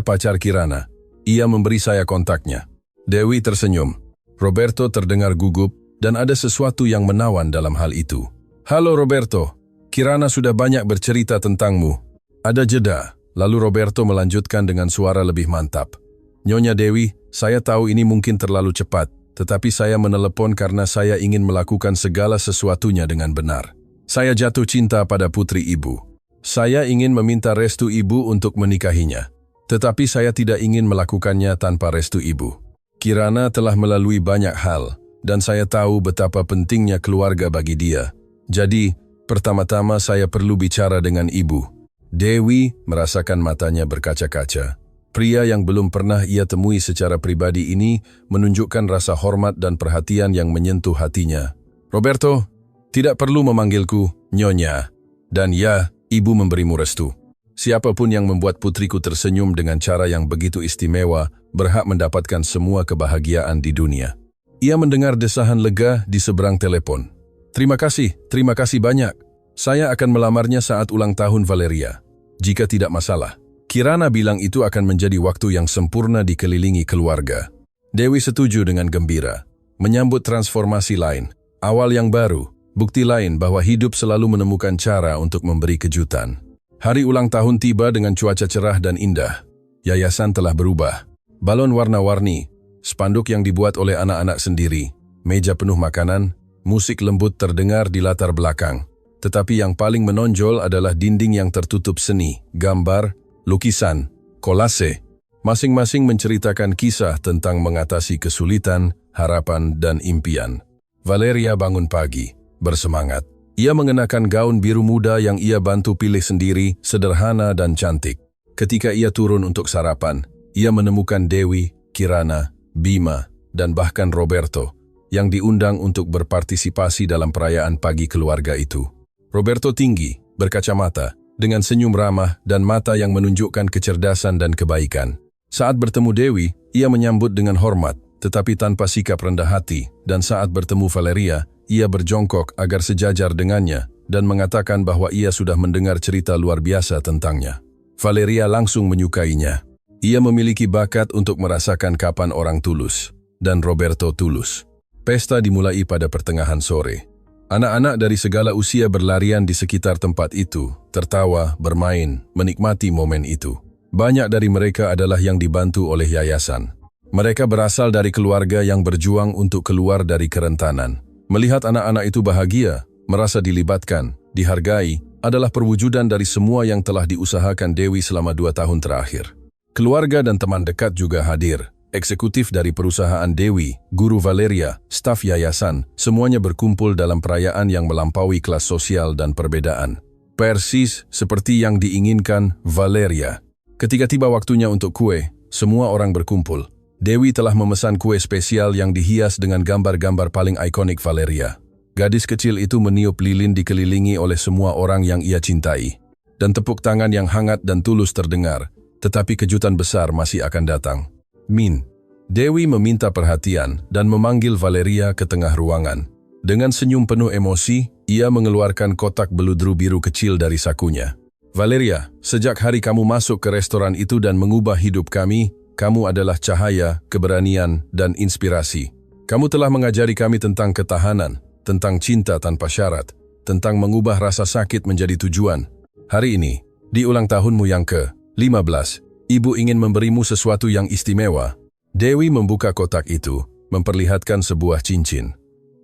pacar Kirana. Ia memberi saya kontaknya. Dewi tersenyum. Roberto terdengar gugup dan ada sesuatu yang menawan dalam hal itu. Halo Roberto, Kirana sudah banyak bercerita tentangmu. Ada jeda, lalu Roberto melanjutkan dengan suara lebih mantap. Nyonya Dewi, saya tahu ini mungkin terlalu cepat, tetapi saya menelepon karena saya ingin melakukan segala sesuatunya dengan benar. Saya jatuh cinta pada putri ibu. Saya ingin meminta restu ibu untuk menikahinya, tetapi saya tidak ingin melakukannya tanpa restu ibu. Kirana telah melalui banyak hal, dan saya tahu betapa pentingnya keluarga bagi dia. Jadi, pertama-tama saya perlu bicara dengan ibu. Dewi merasakan matanya berkaca-kaca. Pria yang belum pernah ia temui secara pribadi ini menunjukkan rasa hormat dan perhatian yang menyentuh hatinya. Roberto, tidak perlu memanggilku Nyonya. Dan ya, ibu memberimu restu. Siapapun yang membuat putriku tersenyum dengan cara yang begitu istimewa berhak mendapatkan semua kebahagiaan di dunia. Ia mendengar desahan lega di seberang telepon. Terima kasih banyak. Saya akan melamarnya saat ulang tahun Valeria. Jika tidak masalah. Kirana bilang itu akan menjadi waktu yang sempurna dikelilingi keluarga. Dewi setuju dengan gembira. Menyambut transformasi lain. Awal yang baru. Bukti lain bahwa hidup selalu menemukan cara untuk memberi kejutan. Hari ulang tahun tiba dengan cuaca cerah dan indah. Yayasan telah berubah. Balon warna-warni, spanduk yang dibuat oleh anak-anak sendiri, meja penuh makanan, musik lembut terdengar di latar belakang. Tetapi yang paling menonjol adalah dinding yang tertutup seni, gambar, lukisan, kolase. Masing-masing menceritakan kisah tentang mengatasi kesulitan, harapan, dan impian. Valeria bangun pagi, bersemangat. Ia mengenakan gaun biru muda yang ia bantu pilih sendiri, sederhana dan cantik. Ketika ia turun untuk sarapan, ia menemukan Dewi, Kirana, Bima, dan bahkan Roberto yang diundang untuk berpartisipasi dalam perayaan pagi keluarga itu. Roberto tinggi, berkacamata, dengan senyum ramah dan mata yang menunjukkan kecerdasan dan kebaikan. Saat bertemu Dewi, ia menyambut dengan hormat, tetapi tanpa sikap rendah hati, dan saat bertemu Valeria, ia berjongkok agar sejajar dengannya dan mengatakan bahwa ia sudah mendengar cerita luar biasa tentangnya. Valeria langsung menyukainya. Ia memiliki bakat untuk merasakan kapan orang tulus, dan Roberto tulus. Pesta dimulai pada pertengahan sore. Anak-anak dari segala usia berlarian di sekitar tempat itu, tertawa, bermain, menikmati momen itu. Banyak dari mereka adalah yang dibantu oleh yayasan. Mereka berasal dari keluarga yang berjuang untuk keluar dari kerentanan. Melihat anak-anak itu bahagia, merasa dilibatkan, dihargai, adalah perwujudan dari semua yang telah diusahakan Dewi selama 2 tahun terakhir. Keluarga dan teman dekat juga hadir. Eksekutif dari perusahaan Dewi, guru Valeria, staf yayasan, semuanya berkumpul dalam perayaan yang melampaui kelas sosial dan perbedaan. Persis seperti yang diinginkan Valeria. Ketika tiba waktunya untuk kue, semua orang berkumpul. Dewi telah memesan kue spesial yang dihias dengan gambar-gambar paling ikonik Valeria. Gadis kecil itu meniup lilin dikelilingi oleh semua orang yang ia cintai. Dan tepuk tangan yang hangat dan tulus terdengar, tetapi kejutan besar masih akan datang. Min. Dewi meminta perhatian dan memanggil Valeria ke tengah ruangan. Dengan senyum penuh emosi, ia mengeluarkan kotak beludru biru kecil dari sakunya. Valeria, sejak hari kamu masuk ke restoran itu dan mengubah hidup kami, kamu adalah cahaya, keberanian, dan inspirasi. Kamu telah mengajari kami tentang ketahanan, tentang cinta tanpa syarat, tentang mengubah rasa sakit menjadi tujuan. Hari ini, di ulang tahunmu yang ke-15, Ibu ingin memberimu sesuatu yang istimewa. Dewi membuka kotak itu, memperlihatkan sebuah cincin.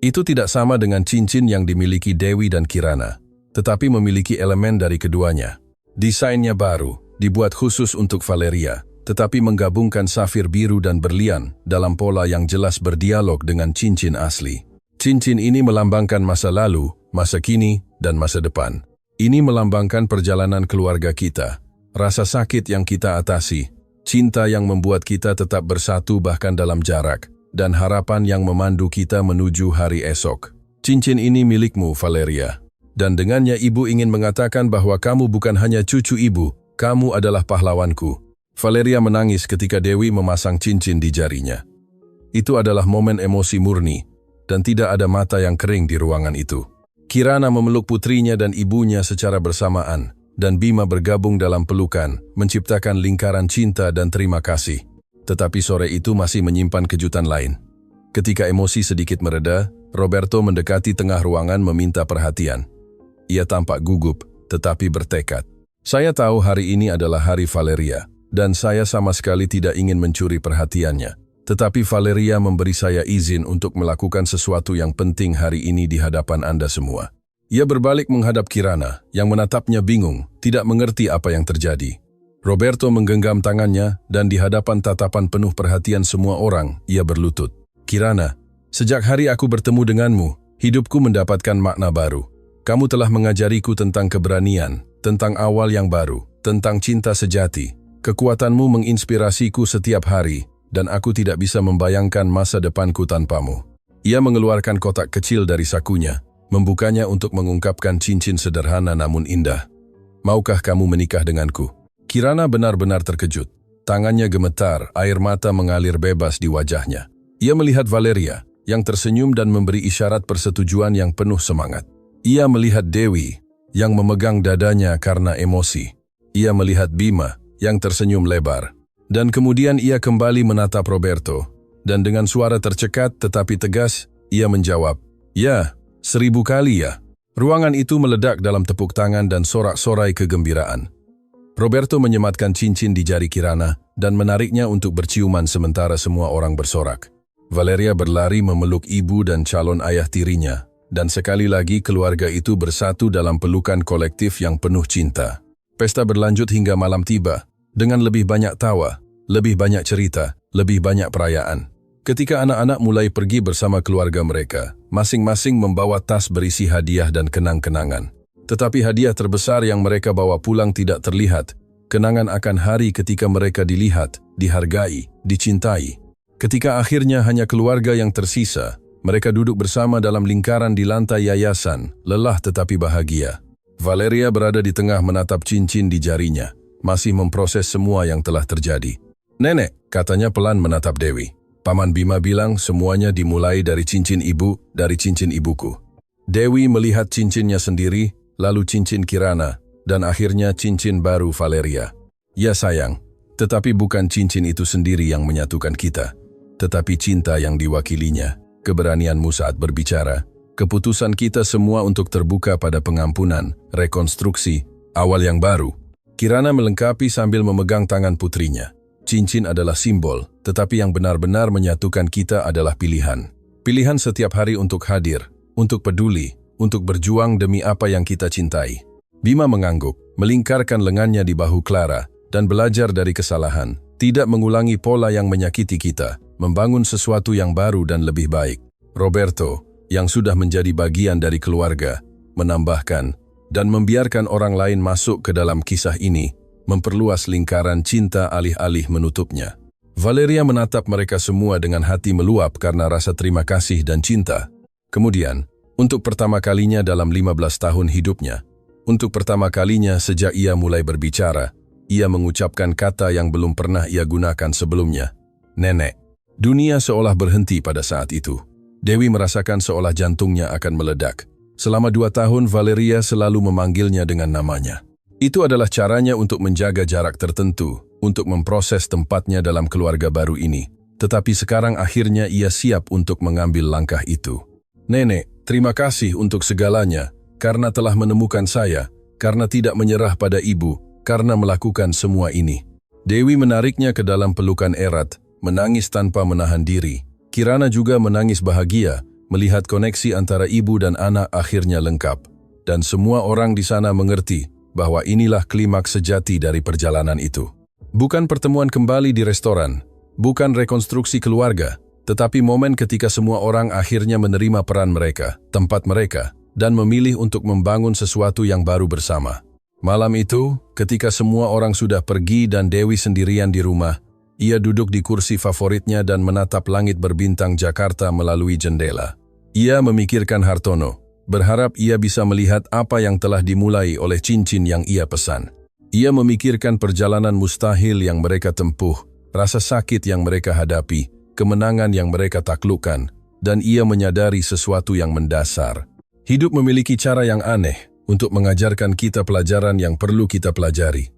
Itu tidak sama dengan cincin yang dimiliki Dewi dan Kirana, tetapi memiliki elemen dari keduanya. Desainnya baru, dibuat khusus untuk Valeria, tetapi menggabungkan safir biru dan berlian dalam pola yang jelas berdialog dengan cincin asli. Cincin ini melambangkan masa lalu, masa kini, dan masa depan. Ini melambangkan perjalanan keluarga kita, rasa sakit yang kita atasi, cinta yang membuat kita tetap bersatu bahkan dalam jarak, dan harapan yang memandu kita menuju hari esok. Cincin ini milikmu, Valeria. Dan dengannya ibu ingin mengatakan bahwa kamu bukan hanya cucu ibu, kamu adalah pahlawanku. Valeria menangis ketika Dewi memasang cincin di jarinya. Itu adalah momen emosi murni, dan tidak ada mata yang kering di ruangan itu. Kirana memeluk putrinya dan ibunya secara bersamaan, dan Bima bergabung dalam pelukan, menciptakan lingkaran cinta dan terima kasih. Tetapi sore itu masih menyimpan kejutan lain. Ketika emosi sedikit mereda, Roberto mendekati tengah ruangan meminta perhatian. Ia tampak gugup, tetapi bertekad. Saya tahu hari ini adalah hari Valeria, dan saya sama sekali tidak ingin mencuri perhatiannya. Tetapi Valeria memberi saya izin untuk melakukan sesuatu yang penting hari ini di hadapan Anda semua. Ia berbalik menghadap Kirana, yang menatapnya bingung, tidak mengerti apa yang terjadi. Roberto menggenggam tangannya, dan di hadapan tatapan penuh perhatian semua orang, ia berlutut. Kirana, sejak hari aku bertemu denganmu, hidupku mendapatkan makna baru. Kamu telah mengajariku tentang keberanian, tentang awal yang baru, tentang cinta sejati. Kekuatanmu menginspirasiku setiap hari, dan aku tidak bisa membayangkan masa depanku tanpamu. Ia mengeluarkan kotak kecil dari sakunya, membukanya untuk mengungkapkan cincin sederhana namun indah. Maukah kamu menikah denganku? Kirana benar-benar terkejut. Tangannya gemetar, air mata mengalir bebas di wajahnya. Ia melihat Valeria, yang tersenyum dan memberi isyarat persetujuan yang penuh semangat. Ia melihat Dewi, yang memegang dadanya karena emosi. Ia melihat Bima yang tersenyum lebar. Dan kemudian ia kembali menatap Roberto. Dan dengan suara tercekat tetapi tegas, ia menjawab, "Ya, 1000 kali ya." Ruangan itu meledak dalam tepuk tangan dan sorak-sorai kegembiraan. Roberto menyematkan cincin di jari Kirana dan menariknya untuk berciuman sementara semua orang bersorak. Valeria berlari memeluk ibu dan calon ayah tirinya, dan sekali lagi keluarga itu bersatu dalam pelukan kolektif yang penuh cinta. Pesta berlanjut hingga malam tiba, dengan lebih banyak tawa, lebih banyak cerita, lebih banyak perayaan. Ketika anak-anak mulai pergi bersama keluarga mereka, masing-masing membawa tas berisi hadiah dan kenang-kenangan. Tetapi hadiah terbesar yang mereka bawa pulang tidak terlihat, kenangan akan hari ketika mereka dilihat, dihargai, dicintai. Ketika akhirnya hanya keluarga yang tersisa, mereka duduk bersama dalam lingkaran di lantai yayasan, lelah tetapi bahagia. Valeria berada di tengah menatap cincin di jarinya, masih memproses semua yang telah terjadi. "Nenek," katanya pelan menatap Dewi. Paman Bima bilang semuanya dimulai dari cincin ibu, dari cincin ibuku. Dewi melihat cincinnya sendiri, lalu cincin Kirana, dan akhirnya cincin baru Valeria. "Ya sayang, tetapi bukan cincin itu sendiri yang menyatukan kita, tetapi cinta yang diwakilinya, keberanianmu saat berbicara, keputusan kita semua untuk terbuka pada pengampunan, rekonstruksi, awal yang baru." Kirana melengkapi sambil memegang tangan putrinya. "Cincin adalah simbol, tetapi yang benar-benar menyatukan kita adalah pilihan. Pilihan setiap hari untuk hadir, untuk peduli, untuk berjuang demi apa yang kita cintai." Bima mengangguk, melingkarkan lengannya di bahu Clara, dan belajar dari kesalahan, tidak mengulangi pola yang menyakiti kita, membangun sesuatu yang baru dan lebih baik. Roberto, yang sudah menjadi bagian dari keluarga, menambahkan, dan membiarkan orang lain masuk ke dalam kisah ini, memperluas lingkaran cinta alih-alih menutupnya. Valeria menatap mereka semua dengan hati meluap karena rasa terima kasih dan cinta. Kemudian, untuk pertama kalinya dalam 15 tahun hidupnya, untuk pertama kalinya sejak ia mulai berbicara, ia mengucapkan kata yang belum pernah ia gunakan sebelumnya. "Nenek." Dunia seolah berhenti pada saat itu. Dewi merasakan seolah jantungnya akan meledak. Selama 2 tahun Valeria selalu memanggilnya dengan namanya. Itu adalah caranya untuk menjaga jarak tertentu, untuk memproses tempatnya dalam keluarga baru ini. Tetapi sekarang akhirnya ia siap untuk mengambil langkah itu. "Nenek, terima kasih untuk segalanya, karena telah menemukan saya, karena tidak menyerah pada ibu, karena melakukan semua ini." Dewi menariknya ke dalam pelukan erat, menangis tanpa menahan diri. Kirana juga menangis bahagia, melihat koneksi antara ibu dan anak akhirnya lengkap. Dan semua orang di sana mengerti bahwa inilah klimaks sejati dari perjalanan itu. Bukan pertemuan kembali di restoran, bukan rekonstruksi keluarga, tetapi momen ketika semua orang akhirnya menerima peran mereka, tempat mereka, dan memilih untuk membangun sesuatu yang baru bersama. Malam itu, ketika semua orang sudah pergi dan Dewi sendirian di rumah, ia duduk di kursi favoritnya dan menatap langit berbintang Jakarta melalui jendela. Ia memikirkan Hartono, berharap ia bisa melihat apa yang telah dimulai oleh cincin yang ia pesan. Ia memikirkan perjalanan mustahil yang mereka tempuh, rasa sakit yang mereka hadapi, kemenangan yang mereka taklukkan, dan ia menyadari sesuatu yang mendasar. Hidup memiliki cara yang aneh untuk mengajarkan kita pelajaran yang perlu kita pelajari.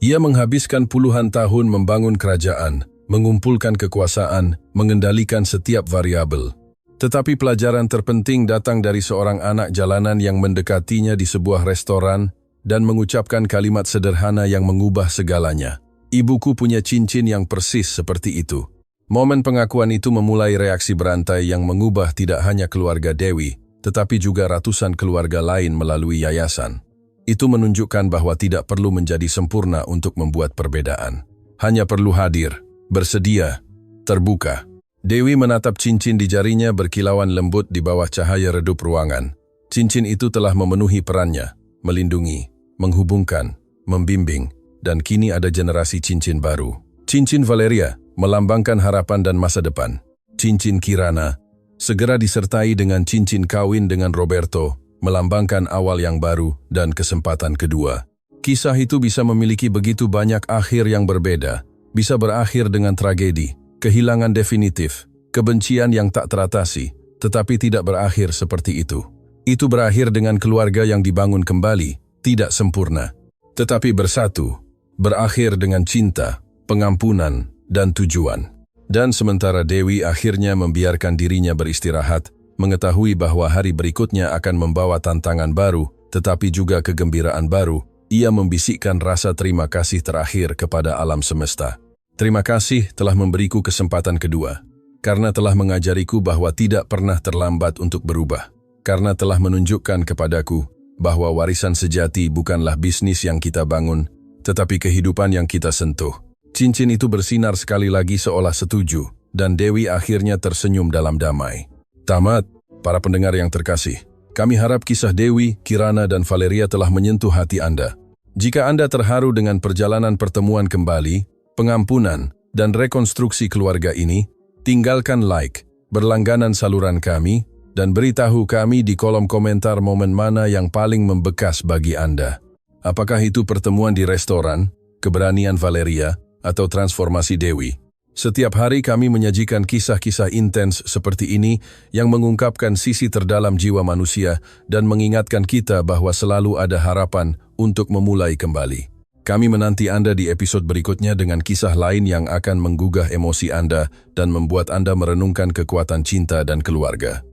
Ia menghabiskan puluhan tahun membangun kerajaan, mengumpulkan kekuasaan, mengendalikan setiap variabel. Tetapi pelajaran terpenting datang dari seorang anak jalanan yang mendekatinya di sebuah restoran dan mengucapkan kalimat sederhana yang mengubah segalanya. "Ibuku punya cincin yang persis seperti itu." Momen pengakuan itu memulai reaksi berantai yang mengubah tidak hanya keluarga Dewi, tetapi juga ratusan keluarga lain melalui yayasan. Itu menunjukkan bahwa tidak perlu menjadi sempurna untuk membuat perbedaan. Hanya perlu hadir, bersedia, terbuka. Dewi menatap cincin di jarinya berkilauan lembut di bawah cahaya redup ruangan. Cincin itu telah memenuhi perannya, melindungi, menghubungkan, membimbing, dan kini ada generasi cincin baru. Cincin Valeria melambangkan harapan dan masa depan. Cincin Kirana segera disertai dengan cincin kawin dengan Roberto, melambangkan awal yang baru dan kesempatan kedua. Kisah itu bisa memiliki begitu banyak akhir yang berbeda, bisa berakhir dengan tragedi, kehilangan definitif, kebencian yang tak teratasi, tetapi tidak berakhir seperti itu. Itu berakhir dengan keluarga yang dibangun kembali, tidak sempurna, tetapi bersatu, berakhir dengan cinta, pengampunan, dan tujuan. Dan sementara Dewi akhirnya membiarkan dirinya beristirahat, mengetahui bahwa hari berikutnya akan membawa tantangan baru, tetapi juga kegembiraan baru, ia membisikkan rasa terima kasih terakhir kepada alam semesta. Terima kasih telah memberiku kesempatan kedua, karena telah mengajariku bahwa tidak pernah terlambat untuk berubah, karena telah menunjukkan kepadaku bahwa warisan sejati bukanlah bisnis yang kita bangun, tetapi kehidupan yang kita sentuh. Cincin itu bersinar sekali lagi seolah setuju, dan Dewi akhirnya tersenyum dalam damai. Tamat, para pendengar yang terkasih. Kami harap kisah Dewi, Kirana, dan Valeria telah menyentuh hati Anda. Jika Anda terharu dengan perjalanan pertemuan kembali, pengampunan, dan rekonstruksi keluarga ini, tinggalkan like, berlangganan saluran kami, dan beritahu kami di kolom komentar momen mana yang paling membekas bagi Anda. Apakah itu pertemuan di restoran, keberanian Valeria, atau transformasi Dewi? Setiap hari kami menyajikan kisah-kisah intens seperti ini yang mengungkapkan sisi terdalam jiwa manusia dan mengingatkan kita bahwa selalu ada harapan untuk memulai kembali. Kami menanti Anda di episode berikutnya dengan kisah lain yang akan menggugah emosi Anda dan membuat Anda merenungkan kekuatan cinta dan keluarga.